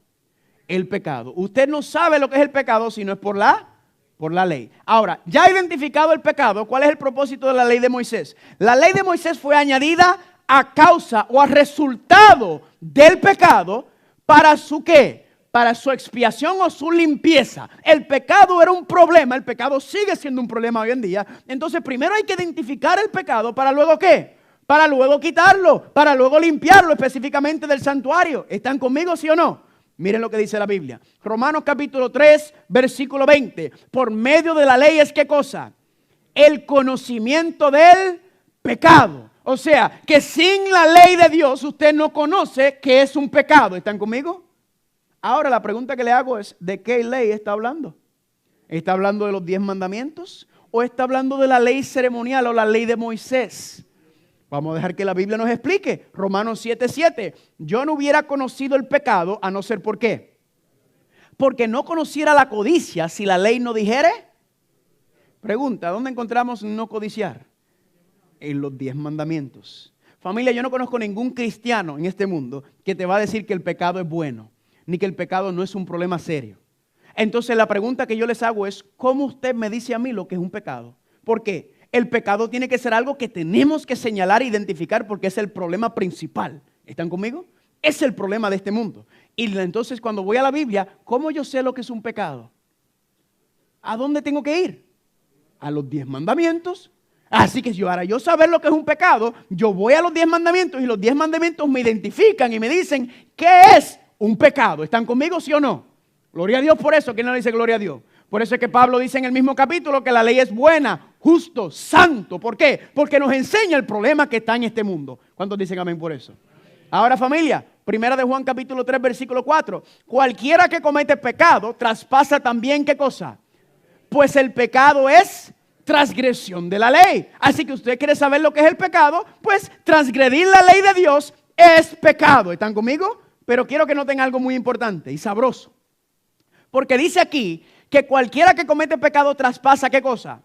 El pecado. Usted no sabe lo que es el pecado si no es por la ley. Ahora, ya identificado el pecado, ¿cuál es el propósito de la ley de Moisés? La ley de Moisés fue añadida a causa o a resultado del pecado para su ¿qué? Para su expiación o su limpieza. El pecado era un problema, el pecado sigue siendo un problema hoy en día. Entonces primero hay que identificar el pecado para luego ¿qué? Para luego quitarlo, para luego limpiarlo específicamente del santuario. ¿Están conmigo, sí o no? Miren lo que dice la Biblia. Romanos capítulo 3, versículo 20. Por medio de la ley es ¿qué cosa? El conocimiento del pecado. O sea, que sin la ley de Dios usted no conoce qué es un pecado. ¿Están conmigo? Ahora la pregunta que le hago es, ¿de qué ley está hablando? ¿Está hablando de los 10 mandamientos? ¿O está hablando de la ley ceremonial o la ley de Moisés? Vamos a dejar que la Biblia nos explique. Romanos 7:7. Yo no hubiera conocido el pecado a no ser ¿por qué? Porque no conociera la codicia si la ley no dijere. Pregunta, ¿dónde encontramos no codiciar? En los 10 mandamientos. Familia, yo no conozco ningún cristiano en este mundo que te va a decir que el pecado es bueno, ni que el pecado no es un problema serio. Entonces la pregunta que yo les hago es, ¿cómo usted me dice a mí lo que es un pecado? ¿Por qué? El pecado tiene que ser algo que tenemos que señalar e identificar porque es el problema principal. ¿Están conmigo? Es el problema de este mundo. Y entonces cuando voy a la Biblia, ¿cómo yo sé lo que es un pecado? ¿A dónde tengo que ir? A los 10 mandamientos. Así que para yo saber lo que es un pecado, yo voy a los 10 mandamientos y los 10 mandamientos me identifican y me dicen ¿qué es un pecado? ¿Están conmigo, sí o no? Gloria a Dios por eso. ¿Quién no dice gloria a Dios? Por eso es que Pablo dice en el mismo capítulo que la ley es buena, justo, santo. ¿Por qué? Porque nos enseña el problema que está en este mundo. ¿Cuántos dicen amén por eso? Ahora familia, 1 de Juan capítulo 3 versículo 4. Cualquiera que comete pecado traspasa también ¿qué cosa? Pues el pecado es transgresión de la ley. Así que usted quiere saber lo que es el pecado, pues transgredir la ley de Dios es pecado. ¿Están conmigo? Pero quiero que noten algo muy importante y sabroso. Porque dice aquí que cualquiera que comete pecado traspasa ¿qué cosa?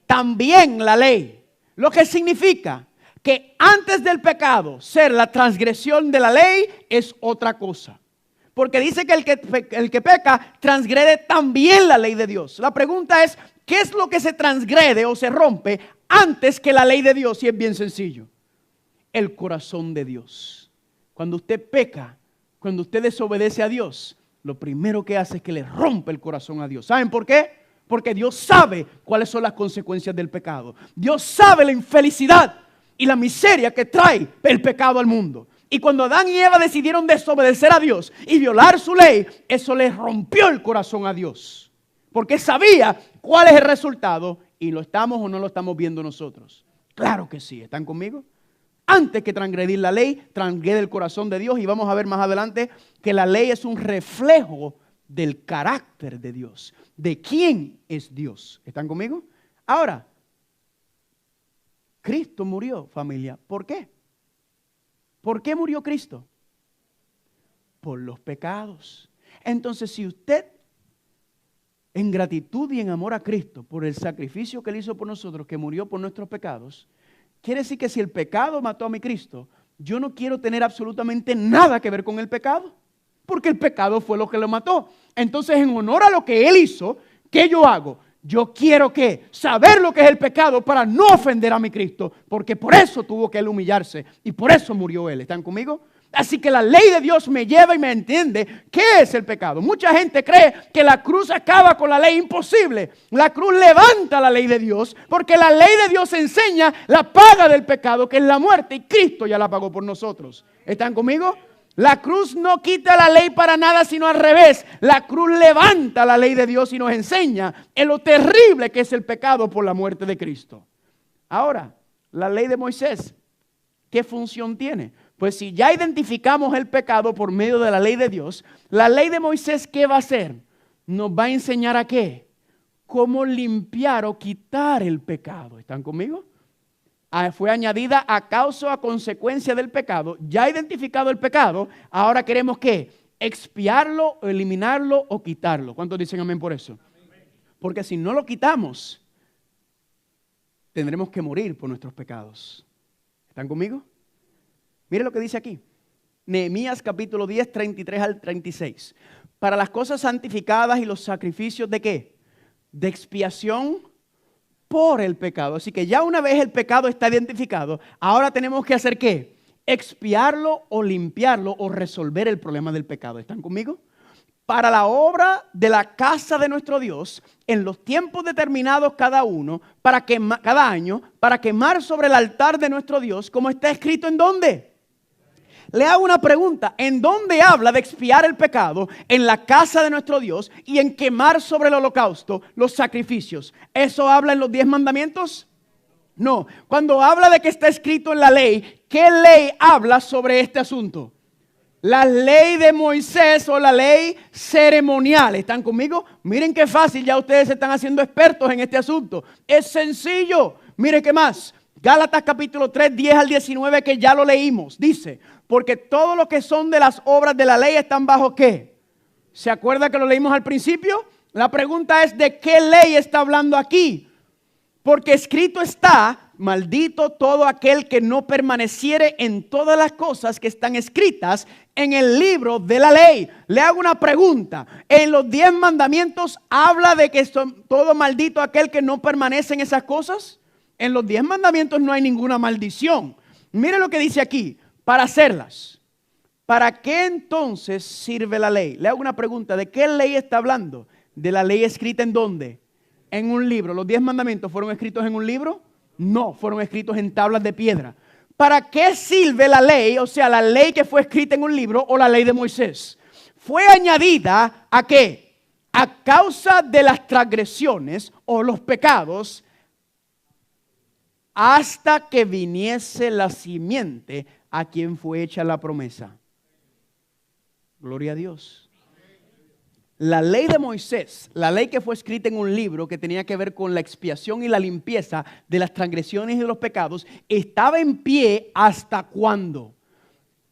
También la ley. Lo que significa que antes del pecado ser la transgresión de la ley es otra cosa. Porque dice que el que peca transgrede también la ley de Dios. La pregunta es, ¿qué es lo que se transgrede o se rompe antes que la ley de Dios? Y es bien sencillo. El corazón de Dios. Cuando usted peca, cuando usted desobedece a Dios, lo primero que hace es que le rompe el corazón a Dios. ¿Saben por qué? Porque Dios sabe cuáles son las consecuencias del pecado. Dios sabe la infelicidad y la miseria que trae el pecado al mundo. Y cuando Adán y Eva decidieron desobedecer a Dios y violar su ley, eso les rompió el corazón a Dios. Porque sabía cuál es el resultado y lo estamos o no lo estamos viendo nosotros. Claro que sí, ¿están conmigo? Antes que transgredir la ley, transgrede el corazón de Dios. Y vamos a ver más adelante que la ley es un reflejo del carácter de Dios. ¿De quién es Dios? ¿Están conmigo? Ahora, Cristo murió, familia. ¿Por qué? ¿Por qué murió Cristo? Por los pecados. Entonces, si usted, en gratitud y en amor a Cristo, por el sacrificio que Él hizo por nosotros, que murió por nuestros pecados, quiere decir que si el pecado mató a mi Cristo, yo no quiero tener absolutamente nada que ver con el pecado, porque el pecado fue lo que lo mató. Entonces, en honor a lo que Él hizo, ¿qué yo hago? Yo quiero saber lo que es el pecado para no ofender a mi Cristo, porque por eso tuvo que Él humillarse y por eso murió Él. ¿Están conmigo? Así que la ley de Dios me lleva y me entiende qué es el pecado. Mucha gente cree que la cruz acaba con la ley. Imposible. La cruz levanta la ley de Dios, porque la ley de Dios enseña la paga del pecado, que es la muerte, y Cristo ya la pagó por nosotros. ¿Están conmigo? La cruz no quita la ley para nada, sino al revés. La cruz levanta la ley de Dios y nos enseña en lo terrible que es el pecado por la muerte de Cristo. Ahora, la ley de Moisés, ¿qué función tiene? Pues si ya identificamos el pecado por medio de la ley de Dios, la ley de Moisés, ¿qué va a hacer? Nos va a enseñar a qué. Cómo limpiar o quitar el pecado. ¿Están conmigo? Fue añadida a causa o a consecuencia del pecado. Ya identificado el pecado, ahora queremos ¿qué? Expiarlo, eliminarlo o quitarlo. ¿Cuántos dicen amén por eso? Porque si no lo quitamos, tendremos que morir por nuestros pecados. ¿Están conmigo? Mire lo que dice aquí. Nehemías capítulo 10, 33 al 36. Para las cosas santificadas y los sacrificios ¿de qué? De expiación por el pecado. Así que ya una vez el pecado está identificado, ahora tenemos que hacer ¿qué? Expiarlo o limpiarlo o resolver el problema del pecado. ¿Están conmigo? Para la obra de la casa de nuestro Dios, en los tiempos determinados cada año, para quemar sobre el altar de nuestro Dios, como está escrito ¿en dónde? Le hago una pregunta, ¿en dónde habla de expiar el pecado? En la casa de nuestro Dios y en quemar sobre el holocausto los sacrificios. ¿Eso habla en los 10 mandamientos? No. Cuando habla de que está escrito en la ley, ¿qué ley habla sobre este asunto? La ley de Moisés o la ley ceremonial. ¿Están conmigo? Miren qué fácil, ya ustedes se están haciendo expertos en este asunto. Es sencillo. Miren qué más. Gálatas capítulo 3, 10 al 19 que ya lo leímos. Dice, porque todo lo que son de las obras de la ley están bajo ¿qué? ¿Se acuerda que lo leímos al principio? La pregunta es ¿de qué ley está hablando aquí? Porque escrito está, maldito todo aquel que no permaneciere en todas las cosas que están escritas en el libro de la ley. Le hago una pregunta. En los 10 mandamientos habla de que son todo maldito aquel que no permanece en esas cosas. En los 10 mandamientos no hay ninguna maldición. Mire lo que dice aquí. Para hacerlas. ¿Para qué entonces sirve la ley? Le hago una pregunta. ¿De qué ley está hablando? ¿De la ley escrita en dónde? En un libro. ¿Los 10 mandamientos fueron escritos en un libro? No, fueron escritos en tablas de piedra. ¿Para qué sirve la ley? O sea, la ley que fue escrita en un libro o la ley de Moisés. Fue añadida ¿a qué? A causa de las transgresiones o los pecados hasta que viniese la simiente a quien fue hecha la promesa. Gloria a Dios. La ley de Moisés, la ley que fue escrita en un libro que tenía que ver con la expiación y la limpieza de las transgresiones y de los pecados, estaba en pie ¿hasta cuándo?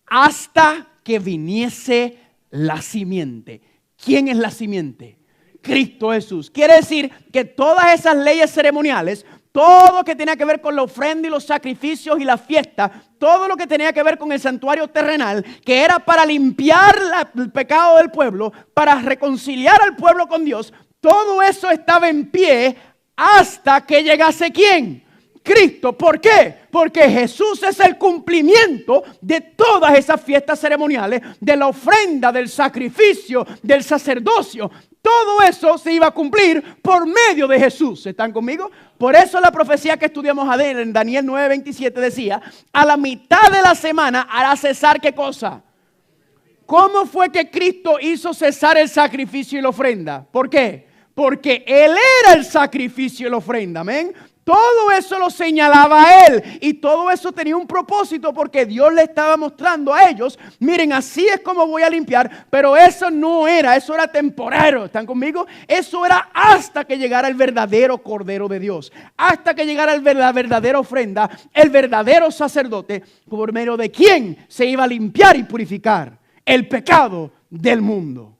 Hasta que viniese la simiente. ¿Quién es la simiente? Cristo Jesús. Quiere decir que todas esas leyes ceremoniales, todo lo que tenía que ver con la ofrenda y los sacrificios y la fiesta, todo lo que tenía que ver con el santuario terrenal, que era para limpiar el pecado del pueblo, para reconciliar al pueblo con Dios, todo eso estaba en pie hasta que llegase ¿quién? Cristo. ¿Por qué? Porque Jesús es el cumplimiento de todas esas fiestas ceremoniales, de la ofrenda, del sacrificio, del sacerdocio. Todo eso se iba a cumplir por medio de Jesús. ¿Están conmigo? Por eso la profecía que estudiamos ayer en Daniel 9:27 decía, a la mitad de la semana hará cesar ¿qué cosa? ¿Cómo fue que Cristo hizo cesar el sacrificio y la ofrenda? ¿Por qué? Porque Él era el sacrificio y la ofrenda. Amén. Todo eso lo señalaba a Él y todo eso tenía un propósito porque Dios le estaba mostrando a ellos, miren, así es como voy a limpiar, pero eso no era, eso era temporario. ¿Están conmigo? Eso era hasta que llegara el verdadero Cordero de Dios, hasta que llegara la verdadera ofrenda, el verdadero sacerdote, por medio de quien se iba a limpiar y purificar el pecado del mundo.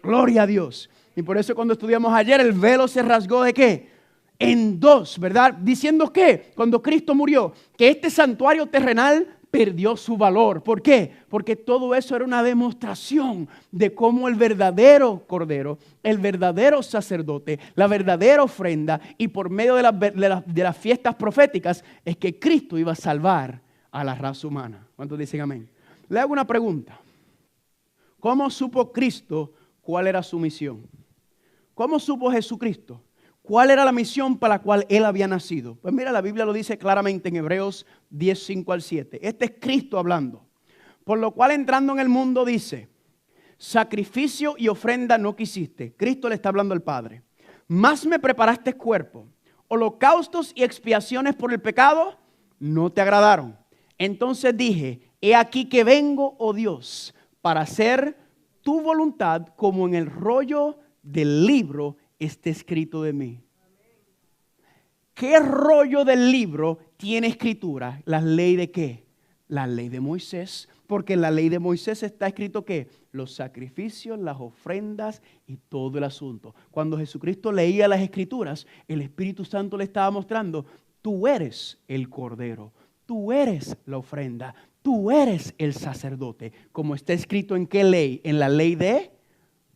Gloria a Dios. Y por eso cuando estudiamos ayer, el velo se rasgó ¿de qué? En dos, ¿verdad? Diciendo que cuando Cristo murió, que este santuario terrenal perdió su valor. ¿Por qué? Porque todo eso era una demostración de cómo el verdadero Cordero, el verdadero sacerdote, la verdadera ofrenda y por medio de las fiestas proféticas es que Cristo iba a salvar a la raza humana. ¿Cuántos dicen amén? Le hago una pregunta. ¿Cómo supo Cristo cuál era su misión? ¿Cómo supo Jesucristo cuál era la misión para la cual Él había nacido? Pues mira, la Biblia lo dice claramente en Hebreos 10:5-7. Este es Cristo hablando. Por lo cual entrando en el mundo dice, sacrificio y ofrenda no quisiste. Cristo le está hablando al Padre. Más me preparaste cuerpo. Holocaustos y expiaciones por el pecado no te agradaron. Entonces dije, he aquí que vengo, oh Dios, para hacer tu voluntad como en el rollo del libro está escrito de mí. ¿Qué rollo del libro tiene escritura? ¿La ley de qué? La ley de Moisés. Porque en la ley de Moisés está escrito ¿qué? Los sacrificios, las ofrendas y todo el asunto. Cuando Jesucristo leía las escrituras, el Espíritu Santo le estaba mostrando, tú eres el Cordero, tú eres la ofrenda, tú eres el sacerdote. Como está escrito en qué ley? En la ley de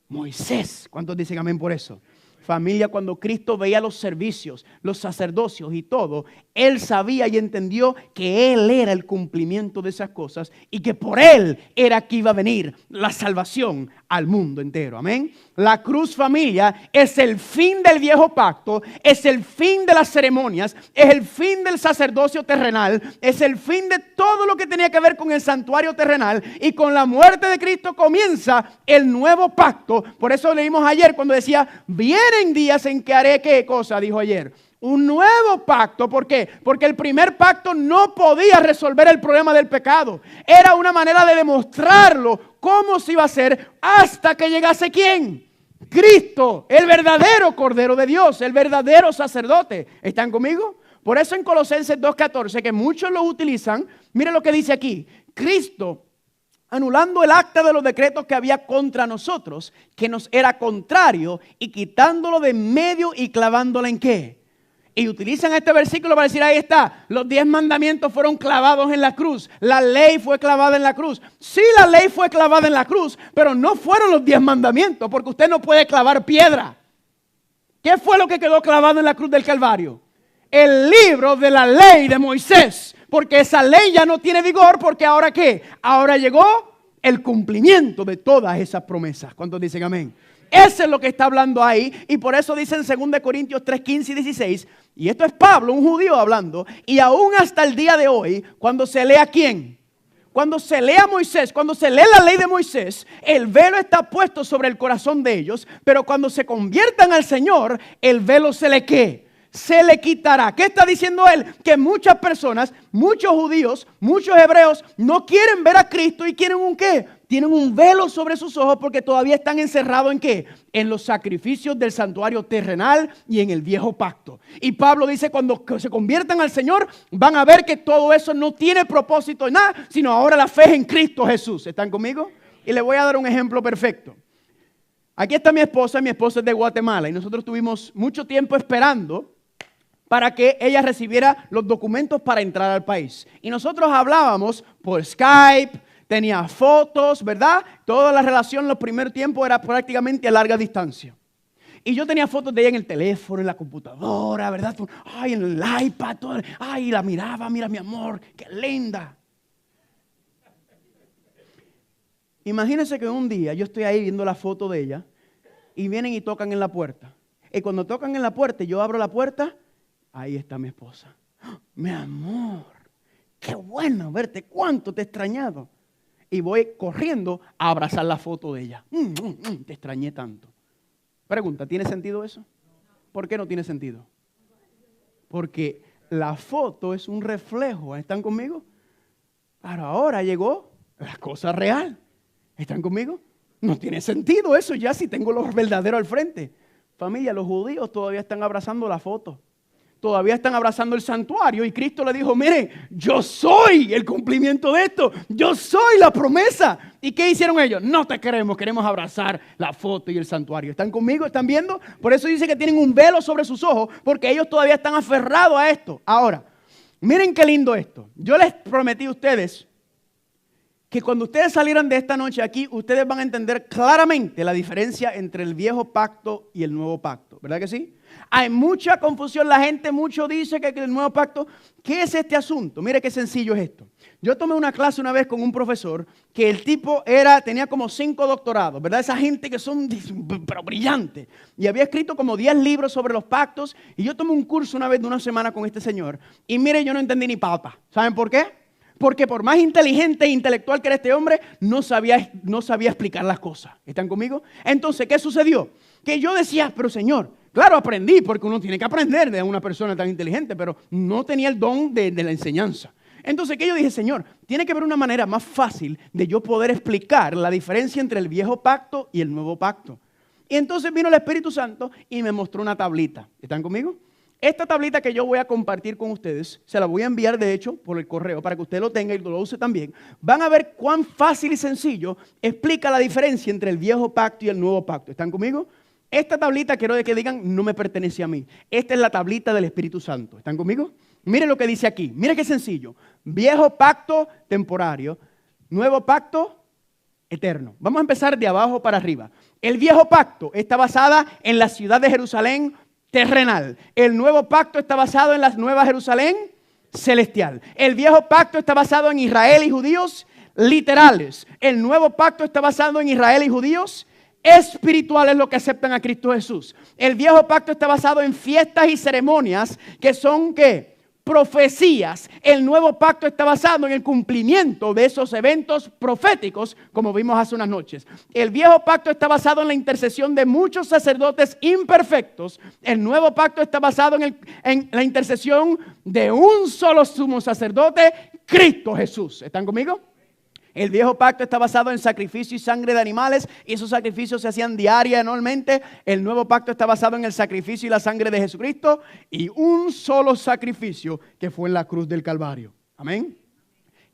Moisés. ¿Cuántos dicen amén por eso? Familia, cuando Cristo veía los servicios, los sacerdocios y todo, Él sabía y entendió que Él era el cumplimiento de esas cosas y que por Él era que iba a venir la salvación al mundo entero. Amén. La cruz, familia, es el fin del viejo pacto, es el fin de las ceremonias, es el fin del sacerdocio terrenal, es el fin de todo lo que tenía que ver con el santuario terrenal, y con la muerte de Cristo comienza el nuevo pacto. Por eso leímos ayer cuando decía, vienen días en que haré ¿qué cosa? Dijo ayer. Un nuevo pacto. ¿Por qué? Porque el primer pacto no podía resolver el problema del pecado. Era una manera de demostrarlo cómo se iba a hacer hasta que llegase ¿quién? Cristo, el verdadero Cordero de Dios, el verdadero sacerdote. ¿Están conmigo? Por eso en Colosenses 2:14, que muchos lo utilizan, miren lo que dice aquí. Cristo, anulando el acta de los decretos que había contra nosotros, que nos era contrario, y quitándolo de en medio y clavándola ¿en qué? Y utilizan este versículo para decir, ahí está, los 10 mandamientos fueron clavados en la cruz. La ley fue clavada en la cruz. Sí, la ley fue clavada en la cruz, pero no fueron los 10 mandamientos, porque usted no puede clavar piedra. ¿Qué fue lo que quedó clavado en la cruz del Calvario? El libro de la ley de Moisés, porque esa ley ya no tiene vigor, porque ahora ¿qué? Ahora llegó el cumplimiento de todas esas promesas. ¿Cuántos dicen amén? Eso es lo que está hablando ahí, y por eso dice en 2 Corintios 3:15 y 16, y esto es Pablo, un judío hablando, y aún hasta el día de hoy, cuando se lee a ¿quién? Cuando se lee a Moisés, cuando se lee la ley de Moisés, el velo está puesto sobre el corazón de ellos, pero cuando se conviertan al Señor, el velo se le ¿qué? Se le quitará. ¿Qué está diciendo él? Que muchas personas, muchos judíos, muchos hebreos no quieren ver a Cristo y quieren un ¿qué? Tienen un velo sobre sus ojos porque todavía están encerrados ¿en qué? En los sacrificios del santuario terrenal y en el viejo pacto. Y Pablo dice, cuando se conviertan al Señor, van a ver que todo eso no tiene propósito en nada, sino ahora la fe es en Cristo Jesús. ¿Están conmigo? Y les voy a dar un ejemplo perfecto. Aquí está mi esposa es de Guatemala y nosotros tuvimos mucho tiempo esperando para que ella recibiera los documentos para entrar al país. Y nosotros hablábamos por Skype, tenía fotos, ¿verdad? Toda la relación en los primeros tiempos era prácticamente a larga distancia. Y yo tenía fotos de ella en el teléfono, en la computadora, ¿verdad? Ay, en el iPad, todo. Ay, la miraba, mira mi amor, qué linda. Imagínense que un día yo estoy ahí viendo la foto de ella y vienen y tocan en la puerta. Y cuando tocan en la puerta y yo abro la puerta, ahí está mi esposa. ¡Oh, mi amor, qué bueno verte, cuánto te he extrañado. Y voy corriendo a abrazar la foto de ella. Te extrañé tanto. Pregunta, ¿tiene sentido eso? ¿Por qué no tiene sentido? Porque la foto es un reflejo. ¿Están conmigo? Pero ahora llegó la cosa real. ¿Están conmigo? No tiene sentido eso ya si tengo lo verdadero al frente. Familia, los judíos todavía están abrazando la foto. Todavía están abrazando el santuario y Cristo le dijo, miren, yo soy el cumplimiento de esto. Yo soy la promesa. ¿Y qué hicieron ellos? No te queremos, queremos abrazar la foto y el santuario. ¿Están conmigo? ¿Están viendo? Por eso dice que tienen un velo sobre sus ojos porque ellos todavía están aferrados a esto. Ahora, miren qué lindo esto. Yo les prometí a ustedes que cuando ustedes salieran de esta noche aquí, ustedes van a entender claramente la diferencia entre el viejo pacto y el nuevo pacto. ¿Verdad que sí? Hay mucha confusión, la gente mucho dice que el nuevo pacto, ¿qué es este asunto? Mire qué sencillo es esto. Yo tomé una clase una vez con un profesor que el tipo tenía como 5 doctorados, ¿verdad? Esa gente que son pero brillantes. Y había escrito como 10 libros sobre los pactos y yo tomé un curso una vez de una semana con este señor y mire, yo no entendí ni papa. ¿Saben por qué? Porque por más inteligente e intelectual que era este hombre, no sabía explicar las cosas. ¿Están conmigo? Entonces, ¿qué sucedió? Que yo decía, pero señor, claro, aprendí, porque uno tiene que aprender de una persona tan inteligente, pero no tenía el don de la enseñanza. Entonces, ¿qué yo dije? Señor, tiene que haber una manera más fácil de yo poder explicar la diferencia entre el viejo pacto y el nuevo pacto. Y entonces vino el Espíritu Santo y me mostró una tablita. ¿Están conmigo? Esta tablita que yo voy a compartir con ustedes, se la voy a enviar de hecho por el correo para que usted lo tenga y lo use también. Van a ver cuán fácil y sencillo explica la diferencia entre el viejo pacto y el nuevo pacto. ¿Están conmigo? Esta tablita quiero que digan no me pertenece a mí. Esta es la tablita del Espíritu Santo. ¿Están conmigo? Mire lo que dice aquí. Mire qué sencillo. Viejo pacto temporario, nuevo pacto eterno. Vamos a empezar de abajo para arriba. El viejo pacto está basada en la ciudad de Jerusalén terrenal. El nuevo pacto está basado en la nueva Jerusalén celestial. El viejo pacto está basado en Israel y judíos literales. El nuevo pacto está basado en Israel y judíos espirituales, lo que aceptan a Cristo Jesús. El viejo pacto está basado en fiestas y ceremonias que son ¿qué? Profecías. El nuevo pacto está basado en el cumplimiento de esos eventos proféticos, como vimos hace unas noches. El viejo pacto está basado en la intercesión de muchos sacerdotes imperfectos. El nuevo pacto está basado en la intercesión de un solo sumo sacerdote, Cristo Jesús. ¿Están conmigo? El viejo pacto está basado en sacrificio y sangre de animales y esos sacrificios se hacían diariamente, anualmente. El nuevo pacto está basado en el sacrificio y la sangre de Jesucristo y un solo sacrificio que fue en la cruz del Calvario. Amén.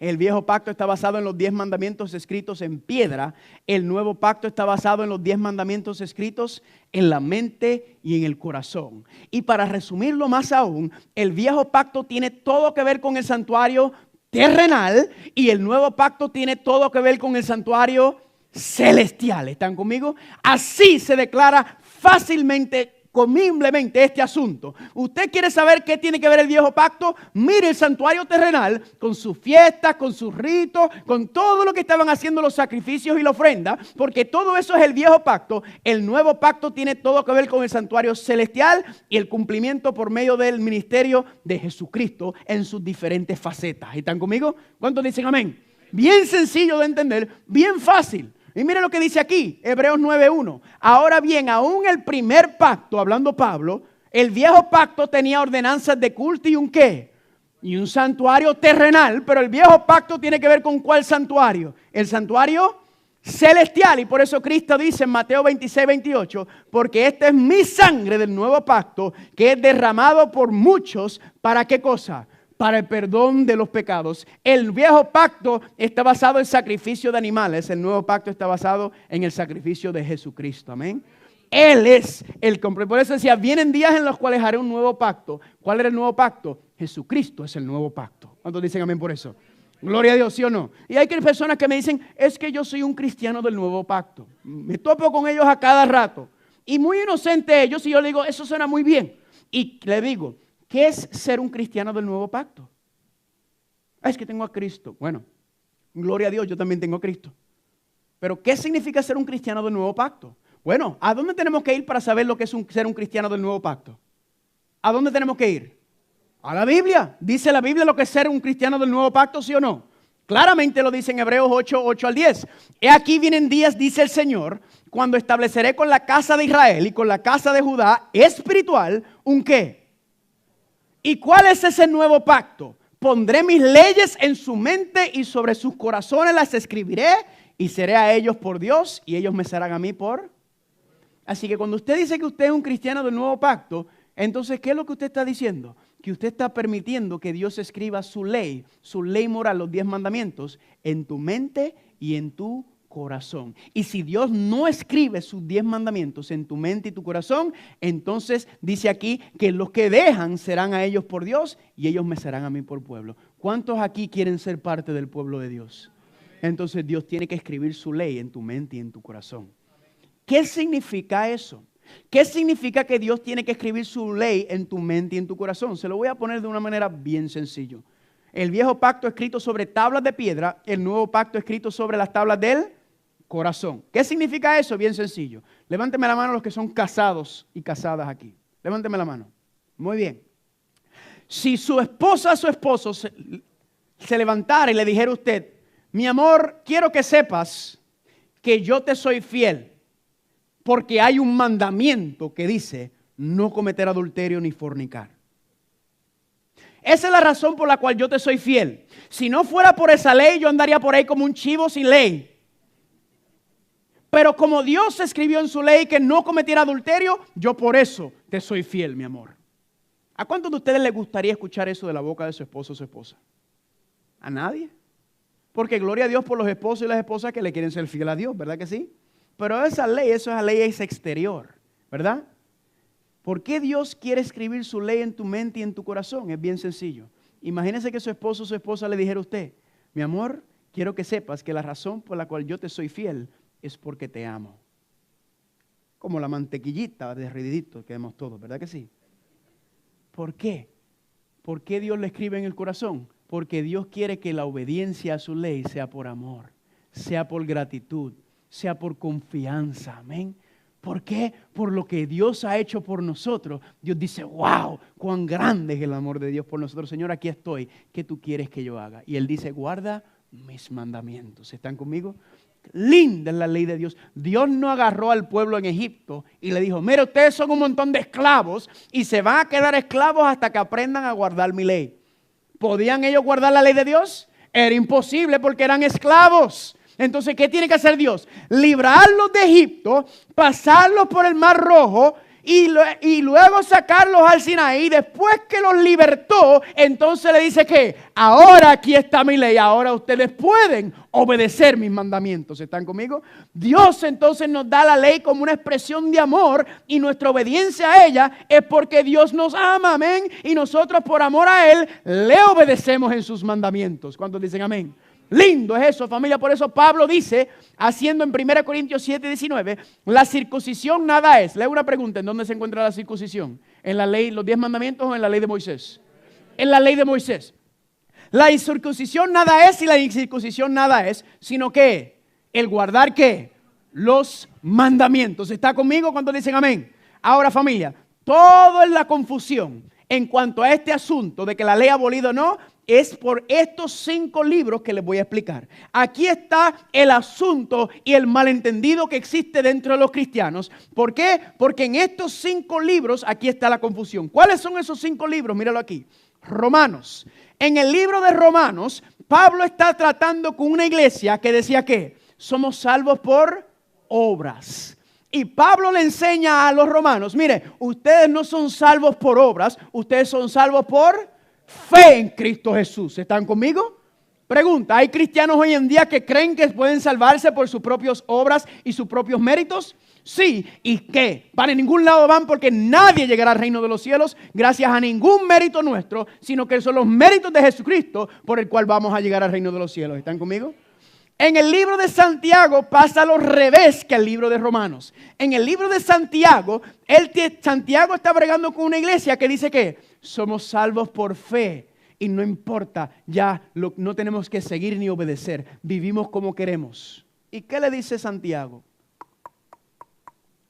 El viejo pacto está basado en los 10 mandamientos escritos en piedra. El nuevo pacto está basado en los 10 mandamientos escritos en la mente y en el corazón. Y para resumirlo más aún, el viejo pacto tiene todo que ver con el santuario terrenal y el nuevo pacto tiene todo que ver con el santuario celestial. ¿Están conmigo? Así se declara fácilmente, comiblemente este asunto. ¿Usted quiere saber qué tiene que ver el viejo pacto? Mire el santuario terrenal con sus fiestas, con sus ritos, con todo lo que estaban haciendo los sacrificios y la ofrenda, porque todo eso es el viejo pacto. El nuevo pacto tiene todo que ver con el santuario celestial y el cumplimiento por medio del ministerio de Jesucristo en sus diferentes facetas. ¿Están conmigo? ¿Cuántos dicen amén? Bien sencillo de entender, bien fácil. Y mire lo que dice aquí, Hebreos 9:1. Ahora bien, aún el primer pacto, hablando Pablo, el viejo pacto tenía ordenanzas de culto y un ¿qué? Y un santuario terrenal, pero el viejo pacto tiene que ver con ¿cuál santuario? El santuario celestial. Y por eso Cristo dice en Mateo 26:28, porque esta es mi sangre del nuevo pacto, que es derramado por muchos, ¿para qué cosa? Para el perdón de los pecados. El viejo pacto está basado en sacrificio de animales. El nuevo pacto está basado en el sacrificio de Jesucristo. Amén. Él es el completo. Por eso decía, vienen días en los cuales haré un nuevo pacto. ¿Cuál era el nuevo pacto? Jesucristo es el nuevo pacto. ¿Cuántos dicen amén por eso? Gloria a Dios, ¿sí o no? Y hay personas que me dicen, es que yo soy un cristiano del nuevo pacto. Me topo con ellos a cada rato. Y muy inocente ellos, y yo le digo, eso suena muy bien. Y le digo, ¿qué es ser un cristiano del nuevo pacto? Es que tengo a Cristo. Bueno, gloria a Dios, yo también tengo a Cristo. Pero ¿qué significa ser un cristiano del nuevo pacto? Bueno, ¿a dónde tenemos que ir para saber lo que es ser un cristiano del nuevo pacto? ¿A dónde tenemos que ir? A la Biblia. ¿Dice la Biblia lo que es ser un cristiano del nuevo pacto, sí o no? Claramente lo dice en Hebreos 8, 8 al 10. He aquí vienen días, dice el Señor, cuando estableceré con la casa de Israel y con la casa de Judá espiritual, ¿un qué? ¿Y cuál es ese nuevo pacto? Pondré mis leyes en su mente y sobre sus corazones las escribiré y seré a ellos por Dios y ellos me serán a mí por... Así que cuando usted dice que usted es un cristiano del nuevo pacto, entonces, ¿qué es lo que usted está diciendo? Que usted está permitiendo que Dios escriba su ley moral, los 10 mandamientos, en tu mente y en tu corazón. Y si Dios no escribe sus 10 mandamientos en tu mente y tu corazón, entonces dice aquí que los que dejan serán a ellos por Dios y ellos me serán a mí por pueblo. ¿Cuántos aquí quieren ser parte del pueblo de Dios? Entonces Dios tiene que escribir su ley en tu mente y en tu corazón. ¿Qué significa eso? ¿Qué significa que Dios tiene que escribir su ley en tu mente y en tu corazón? Se lo voy a poner de una manera bien sencilla. El viejo pacto escrito sobre tablas de piedra, el nuevo pacto escrito sobre las tablas del corazón. ¿Qué significa eso? Bien sencillo. Levánteme la mano los que son casados y casadas aquí. Levánteme la mano. Muy bien. Si su esposa o su esposo se levantara y le dijera a usted, mi amor, quiero que sepas que yo te soy fiel. Porque hay un mandamiento que dice no cometer adulterio ni fornicar. Esa es la razón por la cual yo te soy fiel. Si no fuera por esa ley, yo andaría por ahí como un chivo sin ley. Pero como Dios escribió en su ley que no cometiera adulterio, yo por eso te soy fiel, mi amor. ¿A cuántos de ustedes les gustaría escuchar eso de la boca de su esposo o su esposa? ¿A nadie? Porque gloria a Dios por los esposos y las esposas que le quieren ser fiel a Dios, ¿verdad que sí? Pero esa ley es exterior, ¿verdad? ¿Por qué Dios quiere escribir su ley en tu mente y en tu corazón? Es bien sencillo. Imagínese que su esposo o su esposa le dijera a usted, mi amor, quiero que sepas que la razón por la cual yo te soy fiel es porque te amo. Como la mantequillita derridito que vemos todos, ¿verdad que sí? ¿Por qué? ¿Por qué Dios le escribe en el corazón? Porque Dios quiere que la obediencia a su ley sea por amor, sea por gratitud, sea por confianza, amén. ¿Por qué? Por lo que Dios ha hecho por nosotros. Dios dice, wow, cuán grande es el amor de Dios por nosotros. Señor, aquí estoy. ¿Qué tú quieres que yo haga? Y Él dice, guarda mis mandamientos. ¿Están conmigo? Linda es la ley de Dios. Dios no agarró al pueblo en Egipto y le dijo, mira, ustedes son un montón de esclavos y se van a quedar esclavos hasta que aprendan a guardar mi ley. ¿Podían ellos guardar la ley de Dios? Era imposible porque eran esclavos. Entonces, ¿qué tiene que hacer Dios? Librarlos de Egipto, pasarlos por el Mar Rojo y luego sacarlos al Sinaí. Después que los libertó, entonces le dice que ahora aquí está mi ley, ahora ustedes pueden obedecer mis mandamientos. ¿Están conmigo? Dios entonces nos da la ley como una expresión de amor y nuestra obediencia a ella es porque Dios nos ama, amén. Y nosotros por amor a Él le obedecemos en sus mandamientos. ¿Cuántos dicen amén? Lindo es eso, familia. Por eso Pablo dice, haciendo en 1 Corintios 7, 19, la circuncisión nada es. Le hago una pregunta, ¿en dónde se encuentra la circuncisión? ¿En la ley, los 10 mandamientos o en la ley de Moisés? En la ley de Moisés. La circuncisión nada es y la incircuncisión nada es, sino que el guardar ¿qué? Los mandamientos. ¿Está conmigo cuando dicen amén? Ahora, familia, todo es la confusión en cuanto a este asunto de que la ley ha abolido o no, es por estos 5 libros que les voy a explicar. Aquí está el asunto y el malentendido que existe dentro de los cristianos. ¿Por qué? Porque en estos 5 libros aquí está la confusión. ¿Cuáles son esos 5 libros? Míralo aquí. Romanos. En el libro de Romanos, Pablo está tratando con una iglesia que decía que somos salvos por obras. Y Pablo le enseña a los romanos, mire, ustedes no son salvos por obras, ustedes son salvos por fe en Cristo Jesús. ¿Están conmigo? Pregunta, ¿hay cristianos hoy en día que creen que pueden salvarse por sus propias obras y sus propios méritos? Sí. ¿Y qué? Para ningún lado van porque nadie llegará al reino de los cielos gracias a ningún mérito nuestro, sino que son los méritos de Jesucristo por el cual vamos a llegar al reino de los cielos. ¿Están conmigo? En el libro de Santiago pasa lo revés que el libro de Romanos. En el libro de Santiago, Santiago está bregando con una iglesia que dice que somos salvos por fe y no importa, ya no tenemos que seguir ni obedecer, vivimos como queremos. ¿Y qué le dice Santiago?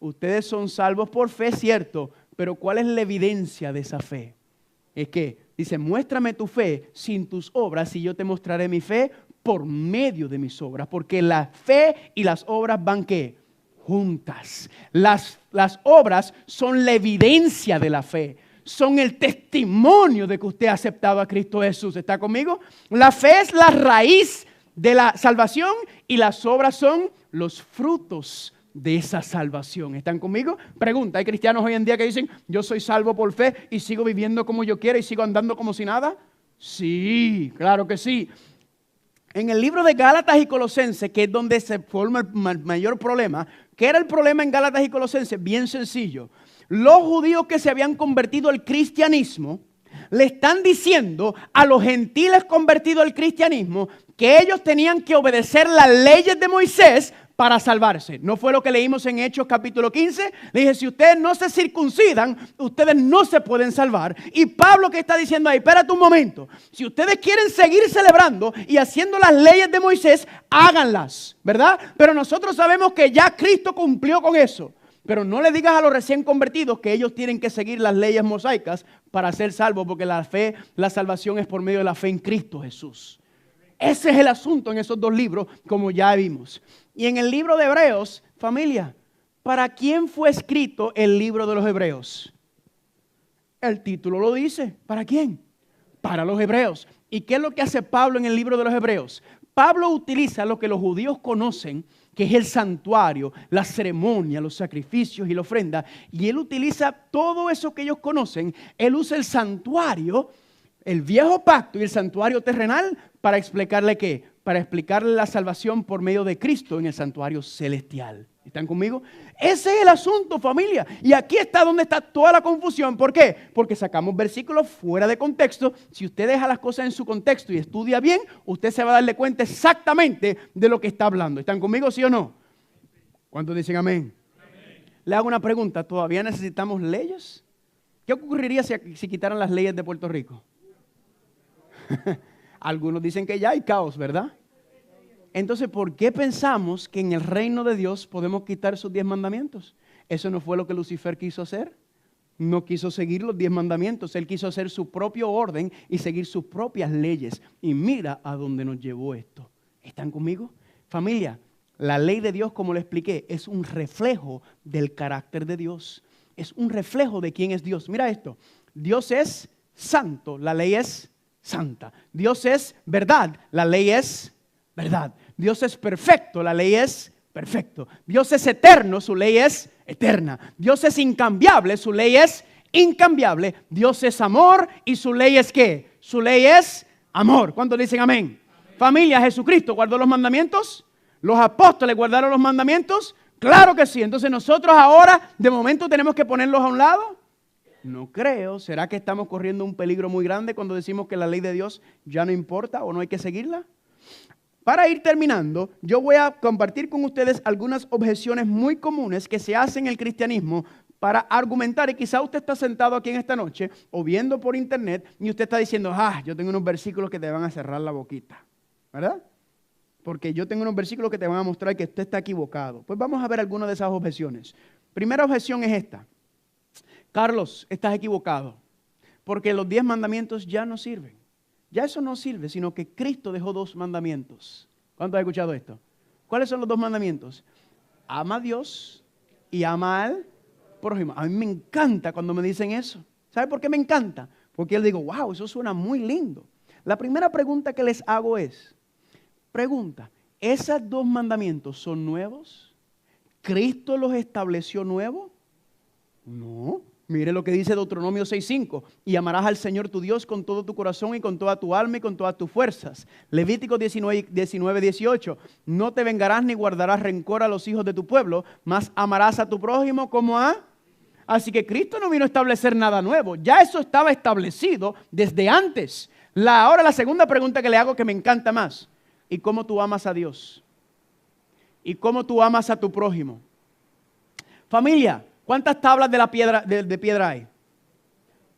Ustedes son salvos por fe, cierto, pero ¿cuál es la evidencia de esa fe? Es que dice, muéstrame tu fe sin tus obras y yo te mostraré mi fe por medio de mis obras. Porque la fe y las obras van ¿qué? Juntas. Las obras son la evidencia de la fe. Son el testimonio de que usted ha aceptado a Cristo Jesús. ¿Está conmigo? La fe es la raíz de la salvación y las obras son los frutos de esa salvación. ¿Están conmigo? Pregunta, ¿hay cristianos hoy en día que dicen, yo soy salvo por fe y sigo viviendo como yo quiera y sigo andando como si nada? Sí, claro que sí. En el libro de Gálatas y Colosenses, que es donde se forma el mayor problema, ¿qué era el problema en Gálatas y Colosenses? Bien sencillo. Los judíos que se habían convertido al cristianismo le están diciendo a los gentiles convertidos al cristianismo que ellos tenían que obedecer las leyes de Moisés para salvarse. ¿No fue lo que leímos en Hechos capítulo 15? Le dije, si ustedes no se circuncidan, ustedes no se pueden salvar. Y Pablo, ¿qué está diciendo ahí? Espérate un momento. Si ustedes quieren seguir celebrando y haciendo las leyes de Moisés, háganlas, ¿verdad? Pero nosotros sabemos que ya Cristo cumplió con eso. Pero no le digas a los recién convertidos que ellos tienen que seguir las leyes mosaicas para ser salvos, porque la fe, la salvación es por medio de la fe en Cristo Jesús. Ese es el asunto en esos dos libros, como ya vimos. Y en el libro de Hebreos, familia, ¿para quién fue escrito el libro de los Hebreos? El título lo dice. ¿Para quién? Para los hebreos. ¿Y qué es lo que hace Pablo en el libro de los Hebreos? Pablo utiliza lo que los judíos conocen, que es el santuario, la ceremonia, los sacrificios y la ofrenda. Y él utiliza todo eso que ellos conocen. Él usa el santuario, el viejo pacto y el santuario terrenal para explicarle ¿qué? Para explicarle la salvación por medio de Cristo en el santuario celestial. ¿Están conmigo? Ese es el asunto, familia. Y aquí está donde está toda la confusión. ¿Por qué? Porque sacamos versículos fuera de contexto. Si usted deja las cosas en su contexto y estudia bien, usted se va a darle cuenta exactamente de lo que está hablando. ¿Están conmigo, sí o no? ¿Cuántos dicen amén? Amén. Le hago una pregunta. ¿Todavía necesitamos leyes? ¿Qué ocurriría si quitaran las leyes de Puerto Rico? Algunos dicen que ya hay caos, ¿verdad? Entonces, ¿por qué pensamos que en el reino de Dios podemos quitar esos 10 mandamientos? Eso no fue lo que Lucifer quiso hacer. No quiso seguir los 10 mandamientos. Él quiso hacer su propio orden y seguir sus propias leyes. Y mira a dónde nos llevó esto. ¿Están conmigo? Familia, la ley de Dios, como le expliqué, es un reflejo del carácter de Dios. Es un reflejo de quién es Dios. Mira esto. Dios es santo. La ley es santa. Dios es verdad. La ley es verdad. Dios es perfecto, la ley es perfecto. Dios es eterno, su ley es eterna. Dios es incambiable, su ley es incambiable. Dios es amor y su ley es ¿qué? Su ley es amor. ¿Cuántos dicen amén? Amén. Familia, ¿Jesucristo guardó los mandamientos? ¿Los apóstoles guardaron los mandamientos? Claro que sí. Entonces nosotros ahora de momento tenemos que ponerlos a un lado. No creo. ¿Será que estamos corriendo un peligro muy grande cuando decimos que la ley de Dios ya no importa o no hay que seguirla? Para ir terminando, yo voy a compartir con ustedes algunas objeciones muy comunes que se hacen en el cristianismo para argumentar. Y quizá usted está sentado aquí en esta noche o viendo por internet y usted está diciendo, yo tengo unos versículos que te van a cerrar la boquita, ¿verdad? Porque yo tengo unos versículos que te van a mostrar que usted está equivocado. Pues vamos a ver algunas de esas objeciones. Primera objeción es esta. Carlos, estás equivocado, porque los 10 mandamientos ya no sirven. Ya eso no sirve, sino que Cristo dejó 2 mandamientos. ¿Cuántos han escuchado esto? ¿Cuáles son los 2 mandamientos? Ama a Dios y ama al prójimo. A mí me encanta cuando me dicen eso. ¿Sabe por qué me encanta? Porque yo digo, wow, eso suena muy lindo. La primera pregunta que les hago es, ¿esos 2 mandamientos son nuevos? ¿Cristo los estableció nuevos? No. Mire lo que dice Deuteronomio 6:5. Y amarás al Señor tu Dios con todo tu corazón y con toda tu alma y con todas tus fuerzas. Levítico 19:18. No te vengarás ni guardarás rencor a los hijos de tu pueblo, mas amarás a tu prójimo como a... Así que Cristo no vino a establecer nada nuevo. Ya eso estaba establecido desde antes. Ahora la segunda pregunta que le hago que me encanta más. y cómo tú amas a Dios. Y cómo tú amas a tu prójimo. Familia, ¿cuántas tablas de piedra hay?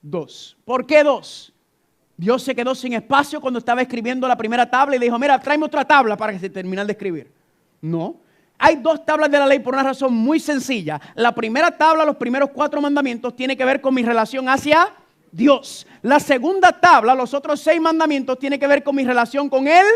2. ¿Por qué 2? Dios se quedó sin espacio cuando estaba escribiendo la primera tabla y le dijo, mira, tráeme otra tabla para que se termine de escribir. No. Hay 2 tablas de la ley por una razón muy sencilla. La primera tabla, los primeros 4 mandamientos, tiene que ver con mi relación hacia Dios. La segunda tabla, los otros 6 mandamientos, tiene que ver con mi relación con el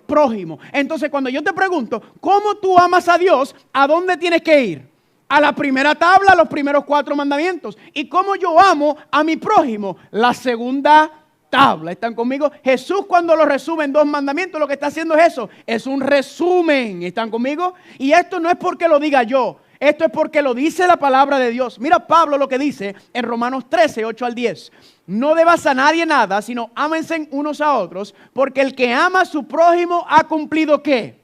prójimo. Entonces, cuando yo te pregunto, ¿cómo tú amas a Dios? ¿A dónde tienes que ir? A la primera tabla, los primeros 4 mandamientos. ¿Y cómo yo amo a mi prójimo? La segunda tabla. ¿Están conmigo? Jesús, cuando lo resume en 2 mandamientos, lo que está haciendo es eso. Es un resumen. ¿Están conmigo? Y esto no es porque lo diga yo. Esto es porque lo dice la palabra de Dios. Mira Pablo lo que dice en Romanos 13, 8 al 10. No debas a nadie nada, sino ámense unos a otros, porque el que ama a su prójimo ha cumplido ¿qué?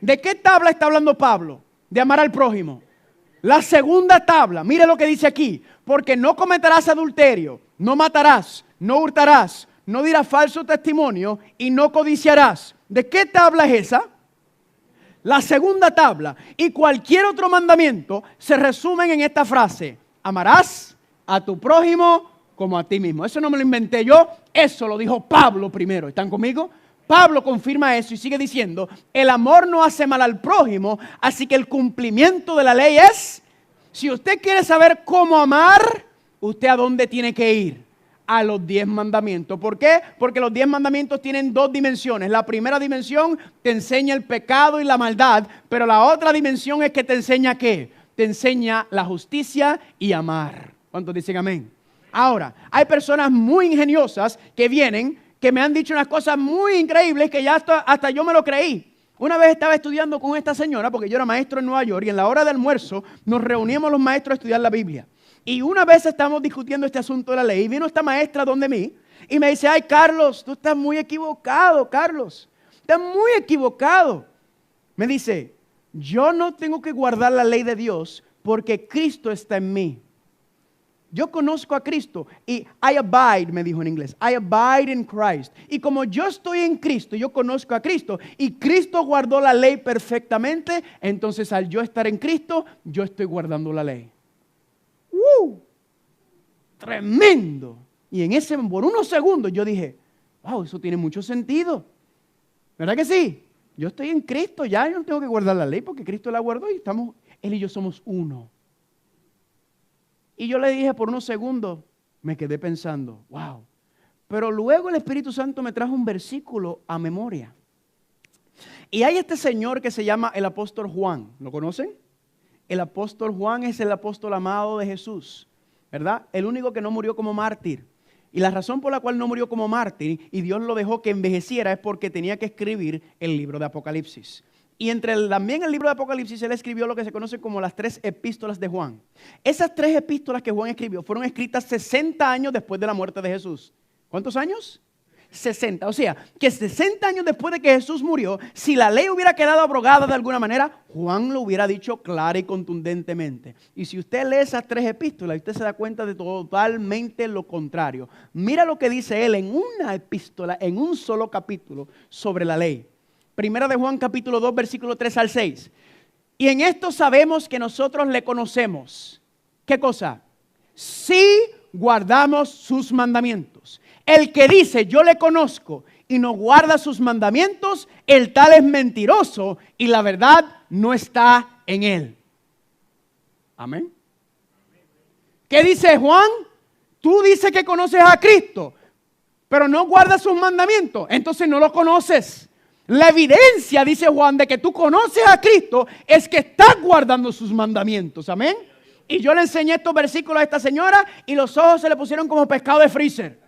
¿De qué tabla está hablando Pablo? De amar al prójimo. La segunda tabla, mire lo que dice aquí. Porque no cometerás adulterio, no matarás, no hurtarás, no dirás falso testimonio y no codiciarás. ¿De qué tabla es esa? La segunda tabla. Y cualquier otro mandamiento se resumen en esta frase. Amarás a tu prójimo como a ti mismo. Eso no me lo inventé yo, eso lo dijo Pablo primero. ¿Están conmigo? Pablo confirma eso y sigue diciendo, el amor no hace mal al prójimo, así que el cumplimiento de la ley es, si usted quiere saber cómo amar, ¿usted a dónde tiene que ir? A los 10 mandamientos. ¿Por qué? Porque los 10 mandamientos tienen 2 dimensiones. La primera dimensión te enseña el pecado y la maldad, pero la otra dimensión es que te enseña ¿qué? Te enseña la justicia y amar. ¿Cuántos dicen amén? Ahora, hay personas muy ingeniosas que vienen, que me han dicho unas cosas muy increíbles que ya hasta yo me lo creí. Una vez estaba estudiando con esta señora, porque yo era maestro en Nueva York, y en la hora de almuerzo nos reuníamos los maestros a estudiar la Biblia. Y una vez estábamos discutiendo este asunto de la ley, y vino esta maestra donde mí, y me dice, ay Carlos, tú estás muy equivocado, Carlos. Estás muy equivocado. Me dice, yo no tengo que guardar la ley de Dios porque Cristo está en mí. Yo conozco a Cristo y I abide, me dijo en inglés, I abide in Christ. Y como yo estoy en Cristo, yo conozco a Cristo y Cristo guardó la ley perfectamente, entonces al yo estar en Cristo, yo estoy guardando la ley. Tremendo. Y por unos segundos yo dije, wow, eso tiene mucho sentido. ¿Verdad que sí? Yo estoy en Cristo, ya yo no tengo que guardar la ley porque Cristo la guardó y Él y yo somos uno. Y yo le dije por unos segundos, me quedé pensando, wow. Pero luego el Espíritu Santo me trajo un versículo a memoria. Y hay este señor que se llama el apóstol Juan. ¿Lo conocen? El apóstol Juan es el apóstol amado de Jesús, ¿verdad? El único que no murió como mártir. Y la razón por la cual no murió como mártir y Dios lo dejó que envejeciera es porque tenía que escribir el libro de Apocalipsis. Y también el libro de Apocalipsis él escribió lo que se conoce como las 3 epístolas de Juan. Esas 3 epístolas que Juan escribió fueron escritas 60 años después de la muerte de Jesús. ¿Cuántos años? 60. O sea, que 60 años después de que Jesús murió, si la ley hubiera quedado abrogada de alguna manera, Juan lo hubiera dicho clara y contundentemente. Y si usted lee esas 3 epístolas, usted se da cuenta de totalmente lo contrario. Mira lo que dice él en una epístola, en un solo capítulo, sobre la ley. Primera de Juan capítulo 2, versículo 3 al 6. Y en esto sabemos que nosotros le conocemos. ¿Qué cosa? Si guardamos sus mandamientos. El que dice yo le conozco y no guarda sus mandamientos, el tal es mentiroso y la verdad no está en él. Amén. ¿Qué dice Juan? Tú dices que conoces a Cristo, pero no guardas sus mandamientos, entonces no lo conoces. La evidencia, dice Juan, de que tú conoces a Cristo es que estás guardando sus mandamientos. Amén. Y yo le enseñé estos versículos a esta señora y los ojos se le pusieron como pescado de freezer.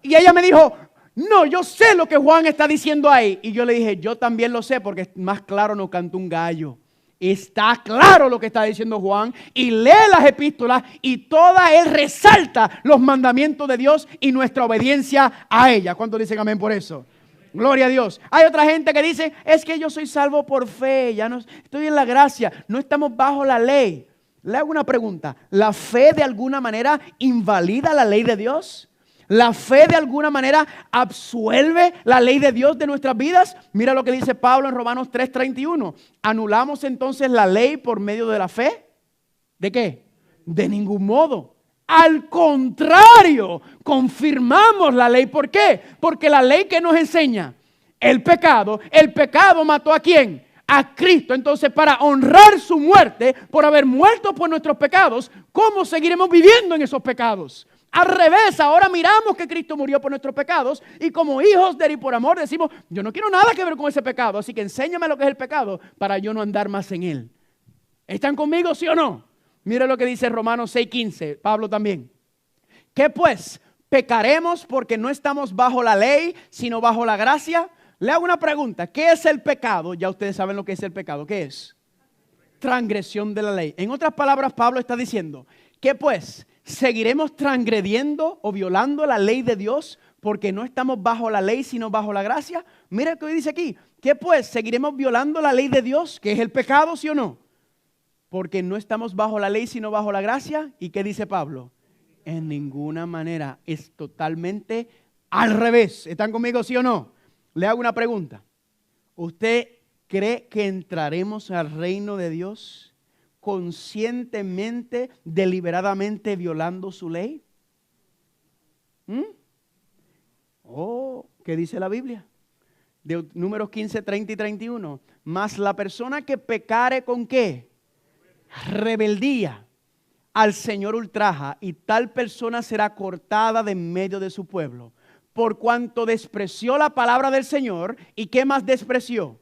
Y ella me dijo, no, yo sé lo que Juan está diciendo ahí. Y yo le dije, yo también lo sé porque más claro no canta un gallo. Está claro lo que está diciendo Juan y lee las epístolas y toda él resalta los mandamientos de Dios y nuestra obediencia a ella. ¿Cuántos dicen amén por eso? Gloria a Dios. Hay otra gente que dice, es que yo soy salvo por fe, ya no estoy en la gracia, no estamos bajo la ley. Le hago una pregunta, ¿la fe de alguna manera invalida la ley de Dios? ¿La fe de alguna manera absuelve la ley de Dios de nuestras vidas? Mira lo que dice Pablo en Romanos 3:31. ¿Anulamos entonces la ley por medio de la fe? ¿De qué? De ningún modo. Al contrario, confirmamos la ley. ¿Por qué? Porque la ley que nos enseña el pecado mató ¿a quién? A Cristo. Entonces, para honrar su muerte, por haber muerto por nuestros pecados, ¿cómo seguiremos viviendo en esos pecados? Al revés, ahora miramos que Cristo murió por nuestros pecados y como hijos de Él y por amor decimos, yo no quiero nada que ver con ese pecado, así que enséñame lo que es el pecado para yo no andar más en él. ¿Están conmigo, sí o no? Mira lo que dice Romanos 6:15, Pablo también. ¿Qué pues? ¿Pecaremos porque no estamos bajo la ley, sino bajo la gracia? Le hago una pregunta, ¿qué es el pecado? Ya ustedes saben lo que es el pecado, ¿qué es? Transgresión de la ley. En otras palabras, Pablo está diciendo, ¿qué pues? ¿Seguiremos transgrediendo o violando la ley de Dios porque no estamos bajo la ley sino bajo la gracia? Mira lo que dice aquí. ¿Qué pues? ¿Seguiremos violando la ley de Dios, que es el pecado, sí o no? Porque no estamos bajo la ley sino bajo la gracia. ¿Y qué dice Pablo? En ninguna manera. Es totalmente al revés. ¿Están conmigo, sí o no? Le hago una pregunta. ¿Usted cree que entraremos al reino de Dios conscientemente, deliberadamente violando su ley? ¿Qué dice la Biblia? De Números 15, 30 y 31. Mas la persona que pecare ¿con qué? Rebeldía al Señor ultraja, y tal persona será cortada de en medio de su pueblo, por cuanto despreció la palabra del Señor. ¿Y qué más despreció?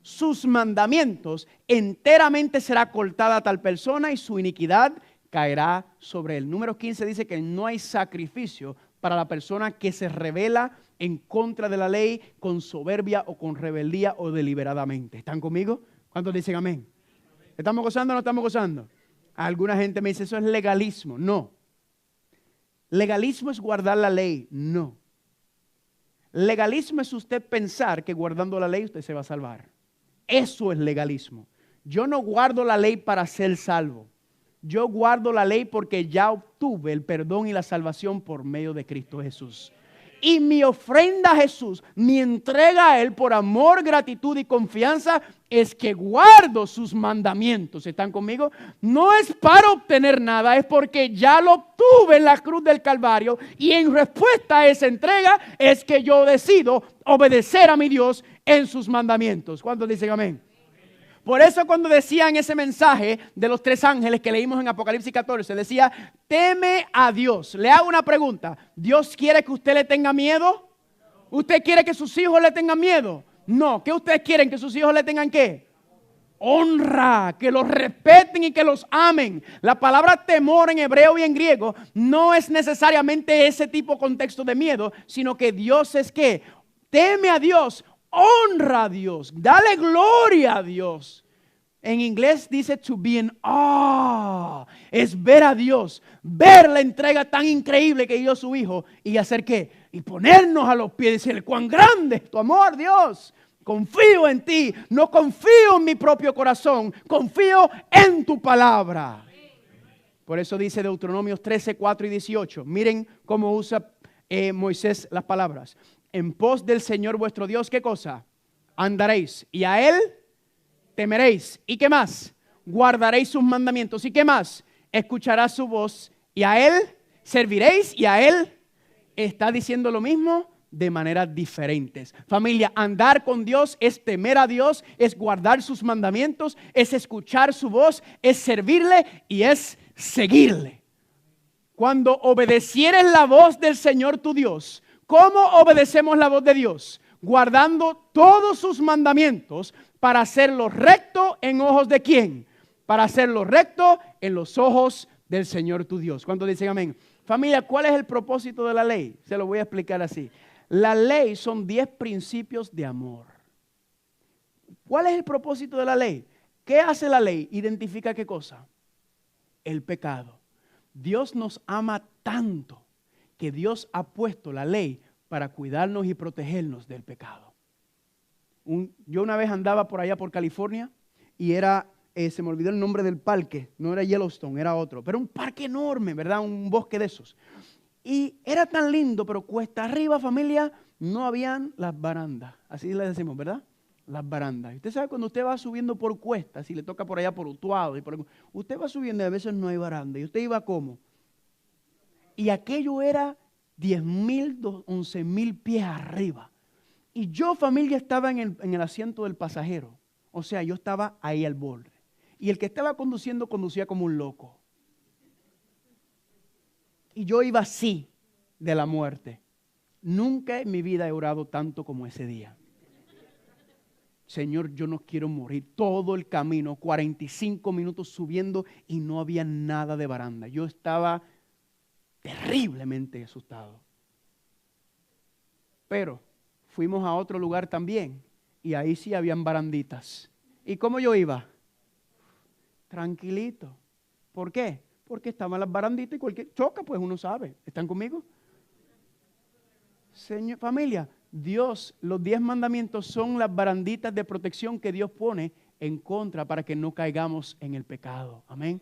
Sus mandamientos. Enteramente será cortada tal persona y su iniquidad caerá sobre él. Números 15 dice que no hay sacrificio para la persona que se rebela en contra de la ley con soberbia o con rebeldía o deliberadamente. ¿Están conmigo? ¿Cuántos dicen amén? ¿Estamos gozando o no estamos gozando? Alguna gente me dice, eso es legalismo. No. Legalismo es guardar la ley. No. Legalismo es usted pensar que guardando la ley usted se va a salvar. Eso es legalismo. Yo no guardo la ley para ser salvo. Yo guardo la ley porque ya obtuve el perdón y la salvación por medio de Cristo Jesús. Y mi ofrenda a Jesús, mi entrega a Él por amor, gratitud y confianza es que guardo sus mandamientos. ¿Están conmigo? No es para obtener nada, es porque ya lo obtuve en la cruz del Calvario y en respuesta a esa entrega es que yo decido obedecer a mi Dios en sus mandamientos. ¿Cuántos dicen amén? Por eso cuando decía en ese mensaje de los 3 ángeles que leímos en Apocalipsis 14, decía, teme a Dios. Le hago una pregunta, ¿Dios quiere que usted le tenga miedo? ¿Usted quiere que sus hijos le tengan miedo? No, ¿qué ustedes quieren? ¿Que sus hijos le tengan qué? Honra, que los respeten y que los amen. La palabra temor en hebreo y en griego no es necesariamente ese tipo de contexto de miedo, sino que Dios es ¿qué? Teme a Dios. Honra a Dios, dale gloria a Dios. En inglés dice to be in awe, es ver a Dios, ver la entrega tan increíble que dio su Hijo y hacer qué, y ponernos a los pies y decirle cuán grande es tu amor, Dios. Confío en ti, no confío en mi propio corazón, confío en tu palabra. Por eso dice Deuteronomios 13, 4 y 18. Miren cómo usa Moisés las palabras. En pos del Señor vuestro Dios, ¿qué cosa? Andaréis y a Él temeréis. ¿Y qué más? Guardaréis sus mandamientos. ¿Y qué más? Escucharás su voz y a Él serviréis y a Él está diciendo lo mismo de maneras diferentes. Familia, andar con Dios es temer a Dios, es guardar sus mandamientos, es escuchar su voz, es servirle y es seguirle. Cuando obedecieres la voz del Señor tu Dios, ¿cómo obedecemos la voz de Dios? Guardando todos sus mandamientos para hacerlo recto en ojos de ¿quién? Para hacerlo recto en los ojos del Señor tu Dios. ¿Cuántos dicen amén? Familia, ¿cuál es el propósito de la ley? Se lo voy a explicar así. La ley son 10 principios de amor. ¿Cuál es el propósito de la ley? ¿Qué hace la ley? Identifica ¿qué cosa? El pecado. Dios nos ama tanto que Dios ha puesto la ley para cuidarnos y protegernos del pecado. Yo una vez andaba por allá por California y se me olvidó el nombre del parque, no era Yellowstone, era otro, pero un parque enorme, ¿verdad? Un bosque de esos. Y era tan lindo, pero cuesta arriba, familia, no habían las barandas. Así le decimos, ¿verdad? Las barandas. Usted sabe cuando usted va subiendo por cuestas, si le toca por allá por Utuado, usted va subiendo y a veces no hay baranda. ¿Y usted iba cómo? Y aquello era 10,000, 11,000 pies arriba. Y yo, familia, estaba en el asiento del pasajero. O sea, yo estaba ahí al borde. Y el que estaba conduciendo, conducía como un loco. Y yo iba así de la muerte. Nunca en mi vida he orado tanto como ese día. Señor, yo no quiero morir. Todo el camino, 45 minutos subiendo y no había nada de baranda. Yo estaba terriblemente asustado. Pero fuimos a otro lugar también y ahí sí habían baranditas. ¿Y cómo yo iba? Tranquilito. ¿Por qué? Porque estaban las baranditas y cualquier choca, pues uno sabe. ¿Están conmigo? Señor, familia, Dios, los 10 mandamientos son las baranditas de protección que Dios pone en contra para que no caigamos en el pecado. Amén.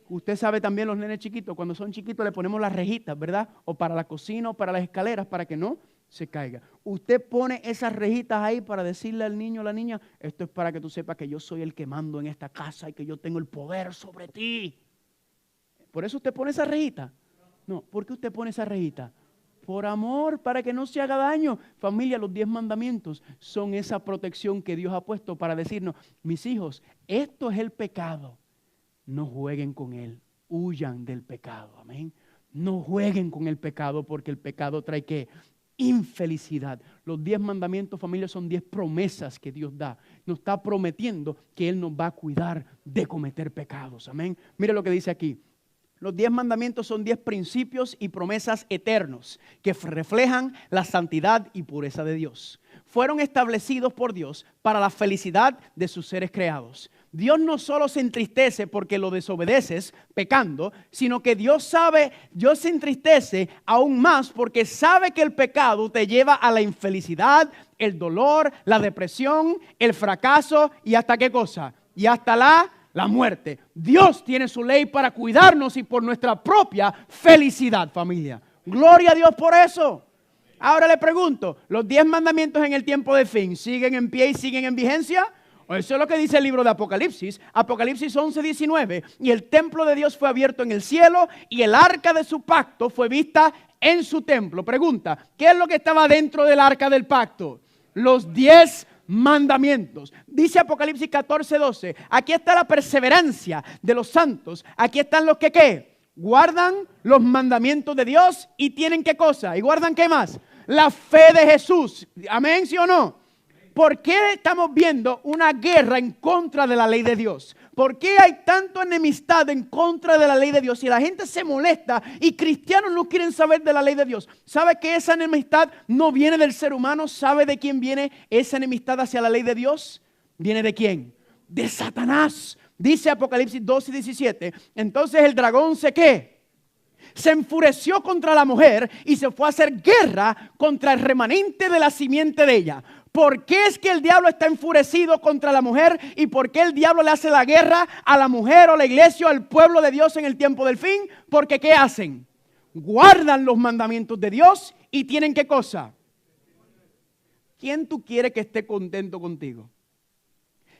Usted sabe también los nenes chiquitos, cuando son chiquitos le ponemos las rejitas, ¿verdad? O para la cocina o para las escaleras para que no se caiga. Usted pone esas rejitas ahí para decirle al niño o la niña, esto es para que tú sepas que yo soy el que mando en esta casa y que yo tengo el poder sobre ti. ¿Por eso usted pone esa rejita? No, ¿por qué usted pone esa rejita? Por amor, para que no se haga daño. Familia, los 10 mandamientos son esa protección que Dios ha puesto para decirnos, mis hijos, esto es el pecado. No jueguen con él, huyan del pecado. Amén. No jueguen con el pecado porque el pecado trae ¿qué? Infelicidad. Los 10 mandamientos, familia, son 10 promesas que Dios da. Nos está prometiendo que Él nos va a cuidar de cometer pecados. Amén. Mire lo que dice aquí. Los 10 mandamientos son 10 principios y promesas eternos que reflejan la santidad y pureza de Dios. Fueron establecidos por Dios para la felicidad de sus seres creados. Dios no solo se entristece porque lo desobedeces pecando, sino que Dios se entristece aún más porque sabe que el pecado te lleva a la infelicidad, el dolor, la depresión, el fracaso y hasta qué cosa, y hasta la muerte. Dios tiene su ley para cuidarnos y por nuestra propia felicidad, familia. Gloria a Dios por eso. Ahora le pregunto, ¿los 10 mandamientos en el tiempo de fin siguen en pie y siguen en vigencia? Eso es lo que dice el libro de Apocalipsis, Apocalipsis 11:19. Y el templo de Dios fue abierto en el cielo y el arca de su pacto fue vista en su templo. Pregunta, ¿qué es lo que estaba dentro del arca del pacto? Los 10 mandamientos. Dice Apocalipsis 14:12. Aquí está la perseverancia de los santos. Aquí están los que ¿qué? Guardan los mandamientos de Dios y tienen ¿qué cosa? ¿Y guardan qué más? La fe de Jesús. ¿Amén? ¿Sí o no? ¿Por qué estamos viendo una guerra en contra de la ley de Dios? ¿Por qué hay tanta enemistad en contra de la ley de Dios? Si la gente se molesta y cristianos no quieren saber de la ley de Dios, ¿sabe que esa enemistad no viene del ser humano? ¿Sabe de quién viene esa enemistad hacia la ley de Dios? ¿Viene de quién? De Satanás. Dice Apocalipsis 12:17. Entonces el dragón ¿qué? Se enfureció contra la mujer y se fue a hacer guerra contra el remanente de la simiente de ella. ¿Por qué es que el diablo está enfurecido contra la mujer? ¿Y por qué el diablo le hace la guerra a la mujer o la iglesia o al pueblo de Dios en el tiempo del fin? Porque ¿qué hacen? Guardan los mandamientos de Dios y tienen ¿qué cosa? ¿Quién tú quieres que esté contento contigo?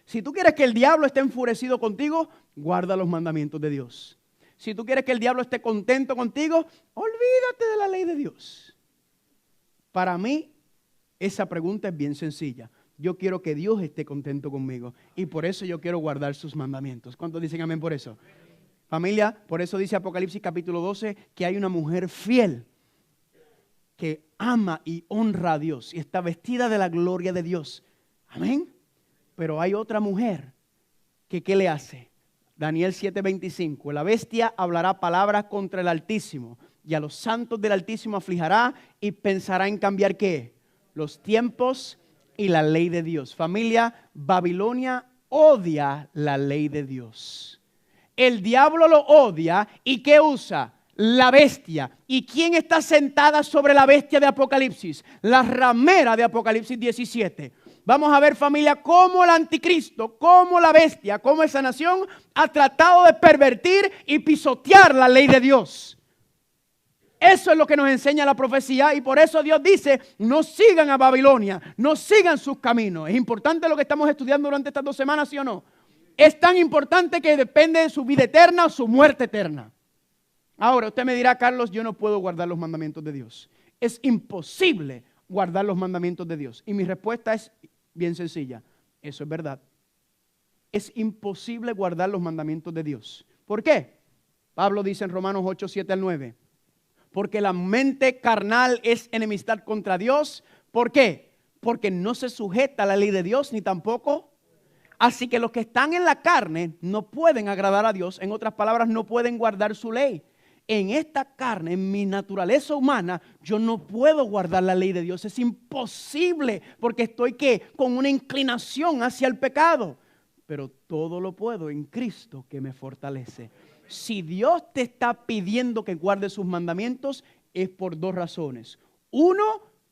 Si tú quieres que el diablo esté enfurecido contigo, guarda los mandamientos de Dios. Si tú quieres que el diablo esté contento contigo, olvídate de la ley de Dios. Para mí, esa pregunta es bien sencilla. Yo quiero que Dios esté contento conmigo y por eso yo quiero guardar sus mandamientos. ¿Cuántos dicen amén por eso? Familia, por eso dice Apocalipsis capítulo 12 que hay una mujer fiel que ama y honra a Dios y está vestida de la gloria de Dios. Amén. Pero hay otra mujer que ¿qué le hace? Daniel 7:25. La bestia hablará palabras contra el Altísimo y a los santos del Altísimo aflijará y pensará en cambiar ¿qué? Los tiempos y la ley de Dios. Familia, Babilonia odia la ley de Dios. El diablo lo odia y ¿qué usa? La bestia. ¿Y quién está sentada sobre la bestia de Apocalipsis? La ramera de Apocalipsis 17. Vamos a ver, familia, cómo el anticristo, cómo la bestia, cómo esa nación ha tratado de pervertir y pisotear la ley de Dios. Eso es lo que nos enseña la profecía y por eso Dios dice, no sigan a Babilonia, no sigan sus caminos. Es importante lo que estamos estudiando durante estas 2 semanas, ¿sí o no? Es tan importante que depende de su vida eterna o su muerte eterna. Ahora, usted me dirá, Carlos, yo no puedo guardar los mandamientos de Dios. Es imposible guardar los mandamientos de Dios. Y mi respuesta es bien sencilla. Eso es verdad. Es imposible guardar los mandamientos de Dios. ¿Por qué? Pablo dice en Romanos 8, 7 al 9. Porque la mente carnal es enemistad contra Dios. ¿Por qué? Porque no se sujeta a la ley de Dios ni tampoco. Así que los que están en la carne no pueden agradar a Dios. En otras palabras, no pueden guardar su ley. En esta carne, en mi naturaleza humana, yo no puedo guardar la ley de Dios. Es imposible porque estoy con una inclinación hacia el pecado. Pero todo lo puedo en Cristo que me fortalece. Si Dios te está pidiendo que guardes sus mandamientos, es por 2 razones. 1,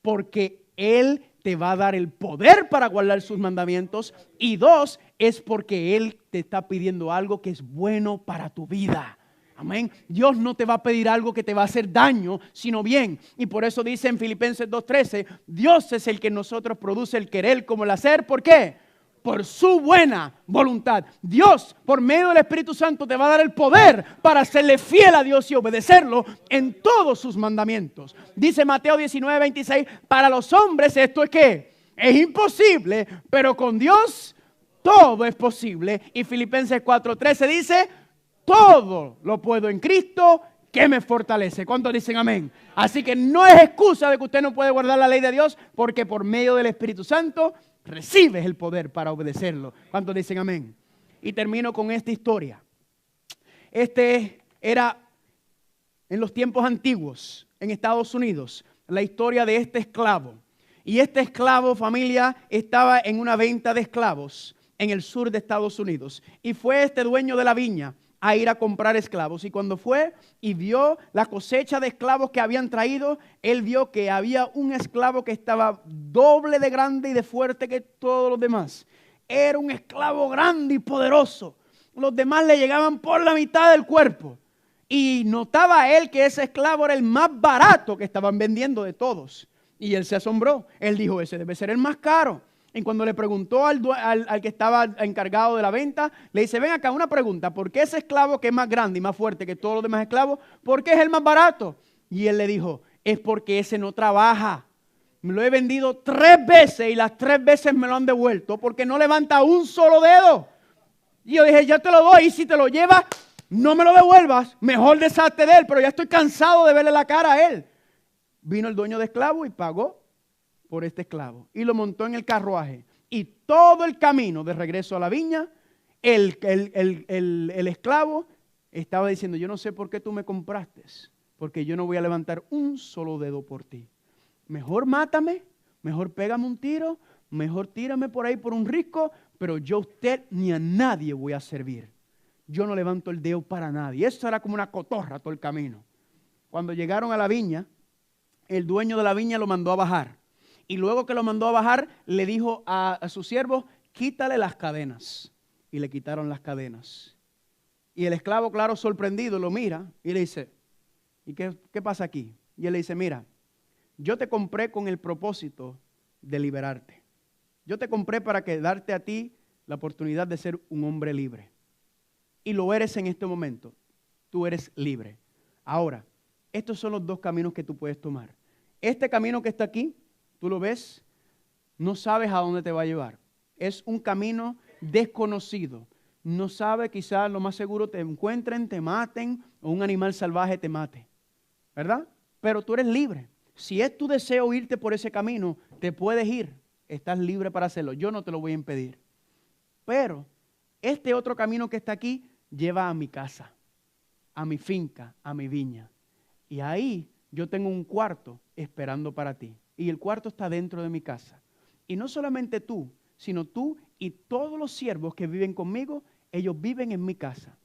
porque Él te va a dar el poder para guardar sus mandamientos. Y 2, es porque Él te está pidiendo algo que es bueno para tu vida. Amén. Dios no te va a pedir algo que te va a hacer daño, sino bien. Y por eso dice en Filipenses 2:13, Dios es el que en nosotros produce el querer como el hacer. ¿Por qué? Por su buena voluntad. Dios, por medio del Espíritu Santo, te va a dar el poder para serle fiel a Dios y obedecerlo en todos sus mandamientos. Dice Mateo 19:26, para los hombres esto es ¿qué? Es imposible, pero con Dios todo es posible. Y Filipenses 4:13 dice, todo lo puedo en Cristo que me fortalece. ¿Cuántos dicen amén? Así que no es excusa de que usted no puede guardar la ley de Dios, porque por medio del Espíritu Santo recibes el poder para obedecerlo. ¿Cuántos dicen amén? Y termino con esta historia. Este era en los tiempos antiguos, en Estados Unidos, la historia de este esclavo. Y este esclavo, familia, estaba en una venta de esclavos en el sur de Estados Unidos. Y fue este dueño de la viña a ir a comprar esclavos. Y cuando fue y vio la cosecha de esclavos que habían traído, él vio que había un esclavo que estaba doble de grande y de fuerte que todos los demás. Era un esclavo grande y poderoso. Los demás le llegaban por la mitad del cuerpo. Y notaba él que ese esclavo era el más barato que estaban vendiendo de todos. Y él se asombró. Él dijo, ese debe ser el más caro. Y cuando le preguntó al que estaba encargado de la venta, le dice, ven acá, una pregunta, ¿por qué ese esclavo que es más grande y más fuerte que todos los demás esclavos, por qué es el más barato? Y él le dijo, es porque ese no trabaja. Me lo he vendido 3 veces y las 3 veces me lo han devuelto porque no levanta un solo dedo. Y yo dije, ya te lo doy y si te lo llevas, no me lo devuelvas, mejor deshazte de él, pero ya estoy cansado de verle la cara a él. Vino el dueño de esclavo y pagó por este esclavo y lo montó en el carruaje y todo el camino de regreso a la viña el esclavo estaba diciendo, yo no sé por qué tú me compraste, porque yo no voy a levantar un solo dedo por ti, mejor mátame, mejor pégame un tiro, mejor tírame por ahí por un risco, pero yo a usted ni a nadie voy a servir, yo no levanto el dedo para nadie. Eso era como una cotorra todo el camino. Cuando llegaron a la viña, el dueño de la viña lo mandó a bajar. Y luego que lo mandó a bajar, le dijo a sus siervos, quítale las cadenas. Y le quitaron las cadenas. Y el esclavo, claro, sorprendido, lo mira y le dice, ¿y qué pasa aquí? Y él le dice, mira, yo te compré con el propósito de liberarte. Yo te compré para darte a ti la oportunidad de ser un hombre libre. Y lo eres en este momento. Tú eres libre. Ahora, estos son los 2 caminos que tú puedes tomar. Este camino que está aquí, tú lo ves, no sabes a dónde te va a llevar. Es un camino desconocido. No sabes, quizás lo más seguro te encuentren, te maten o un animal salvaje te mate. ¿Verdad? Pero tú eres libre. Si es tu deseo irte por ese camino, te puedes ir. Estás libre para hacerlo. Yo no te lo voy a impedir. Pero este otro camino que está aquí lleva a mi casa, a mi finca, a mi viña. Y ahí yo tengo un cuarto esperando para ti. Y el cuarto está dentro de mi casa. Y no solamente tú, sino tú y todos los siervos que viven conmigo, ellos viven en mi casa.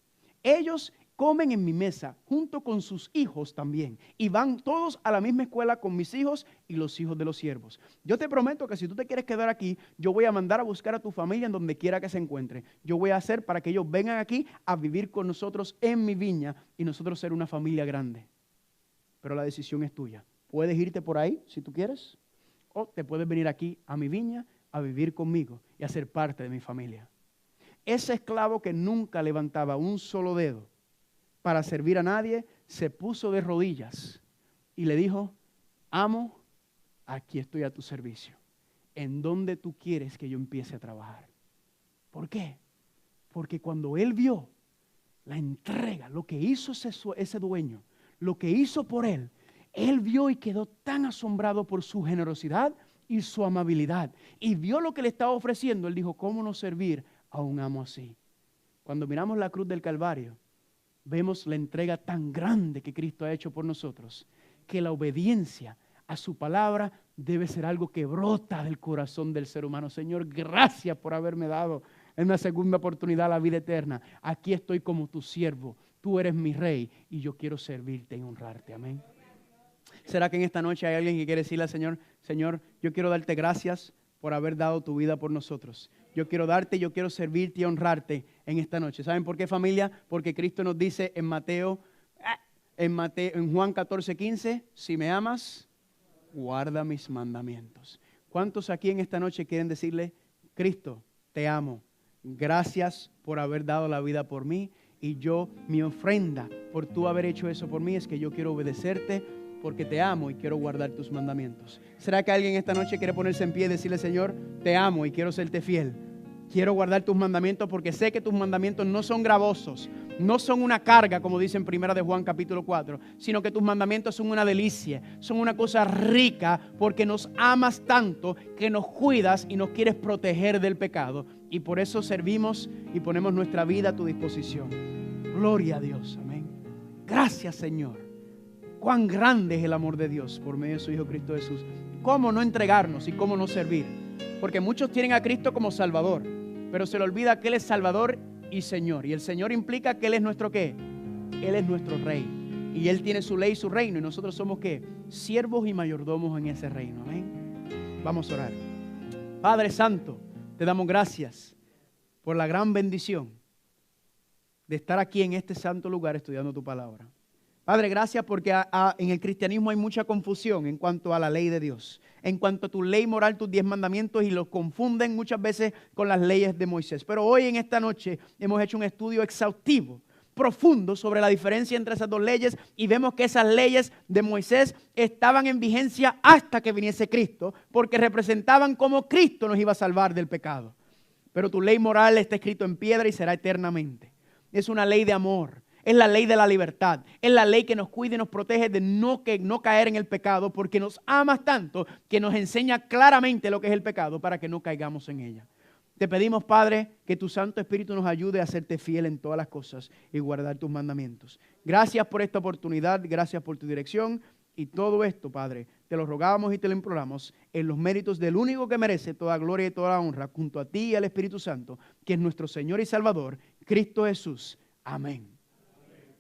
Ellos comen en mi mesa, junto con sus hijos también. Y van todos a la misma escuela con mis hijos y los hijos de los siervos. Yo te prometo que si tú te quieres quedar aquí, yo voy a mandar a buscar a tu familia en donde quiera que se encuentre. Yo voy a hacer para que ellos vengan aquí a vivir con nosotros en mi viña y nosotros ser una familia grande. pero la decisión es tuya. Puedes irte por ahí si tú quieres, o te puedes venir aquí a mi viña a vivir conmigo y a ser parte de mi familia. Ese esclavo que nunca levantaba un solo dedo para servir a nadie, se puso de rodillas y le dijo: amo, aquí estoy a tu servicio. ¿En dónde tú quieres que yo empiece a trabajar? ¿Por qué? Porque cuando él vio la entrega, lo que hizo ese dueño, lo que hizo por él vio y quedó tan asombrado por su generosidad y su amabilidad. Y vio lo que le estaba ofreciendo. Él dijo: ¿cómo no servir a un amo así? Cuando miramos la cruz del Calvario, vemos la entrega tan grande que Cristo ha hecho por nosotros, que la obediencia a su palabra debe ser algo que brota del corazón del ser humano. Señor, gracias por haberme dado en una segunda oportunidad la vida eterna. Aquí estoy como tu siervo. Tú eres mi rey y yo quiero servirte y honrarte. Amén. ¿Será que en esta noche hay alguien que quiere decirle al Señor: Señor, yo quiero darte gracias por haber dado tu vida por nosotros? Yo quiero darte, yo quiero servirte y honrarte en esta noche. ¿Saben por qué, familia? Porque Cristo nos dice en Juan 14:15, si me amas, guarda mis mandamientos. ¿Cuántos aquí en esta noche quieren decirle: Cristo, te amo, gracias por haber dado la vida por mí, y mi ofrenda por tú haber hecho eso por mí es que yo quiero obedecerte porque te amo y quiero guardar tus mandamientos? ¿Será que alguien esta noche quiere ponerse en pie y decirle: Señor, te amo y quiero serte fiel? Quiero guardar tus mandamientos porque sé que tus mandamientos no son gravosos, no son una carga, como dice en 1 de Juan capítulo 4, sino que tus mandamientos son una delicia, son una cosa rica, porque nos amas tanto que nos cuidas y nos quieres proteger del pecado. Y por eso servimos y ponemos nuestra vida a tu disposición. Gloria a Dios, amén. Gracias, Señor. Cuán grande es el amor de Dios por medio de su Hijo Cristo Jesús. ¿Cómo no entregarnos y cómo no servir? Porque muchos tienen a Cristo como Salvador, pero se le olvida que Él es Salvador y Señor. Y el Señor implica que Él es nuestro ¿qué? Él es nuestro Rey. Y Él tiene su ley y su reino. Y nosotros somos ¿qué? Siervos y mayordomos en ese reino. Amén. Vamos a orar. Padre Santo, te damos gracias por la gran bendición de estar aquí en este santo lugar estudiando tu palabra. Padre, gracias porque en el cristianismo hay mucha confusión en cuanto a la ley de Dios, en cuanto a tu ley moral, tus 10 mandamientos, y los confunden muchas veces con las leyes de Moisés. Pero hoy en esta noche hemos hecho un estudio exhaustivo, profundo, sobre la diferencia entre esas dos leyes, y vemos que esas leyes de Moisés estaban en vigencia hasta que viniese Cristo, porque representaban cómo Cristo nos iba a salvar del pecado. Pero tu ley moral está escrito en piedra y será eternamente. Es una ley de amor. Es la ley de la libertad. Es la ley que nos cuida y nos protege de no caer en el pecado, porque nos amas tanto que nos enseña claramente lo que es el pecado para que no caigamos en ella. Te pedimos, Padre, que tu Santo Espíritu nos ayude a serte fiel en todas las cosas y guardar tus mandamientos. Gracias por esta oportunidad, gracias por tu dirección, y todo esto, Padre, te lo rogamos y te lo imploramos en los méritos del único que merece toda gloria y toda honra, junto a ti y al Espíritu Santo, que es nuestro Señor y Salvador, Cristo Jesús. Amén.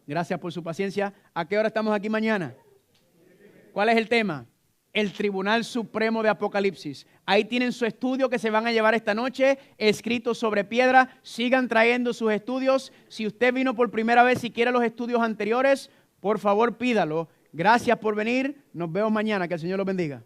Gracias por su paciencia. ¿A qué hora estamos aquí mañana? ¿Cuál es el tema? El Tribunal Supremo de Apocalipsis. Ahí tienen su estudio que se van a llevar esta noche, escrito sobre piedra. Sigan trayendo sus estudios. Si usted vino por primera vez y quiere los estudios anteriores, por favor pídalo. Gracias por venir. Nos vemos mañana. Que el Señor los bendiga.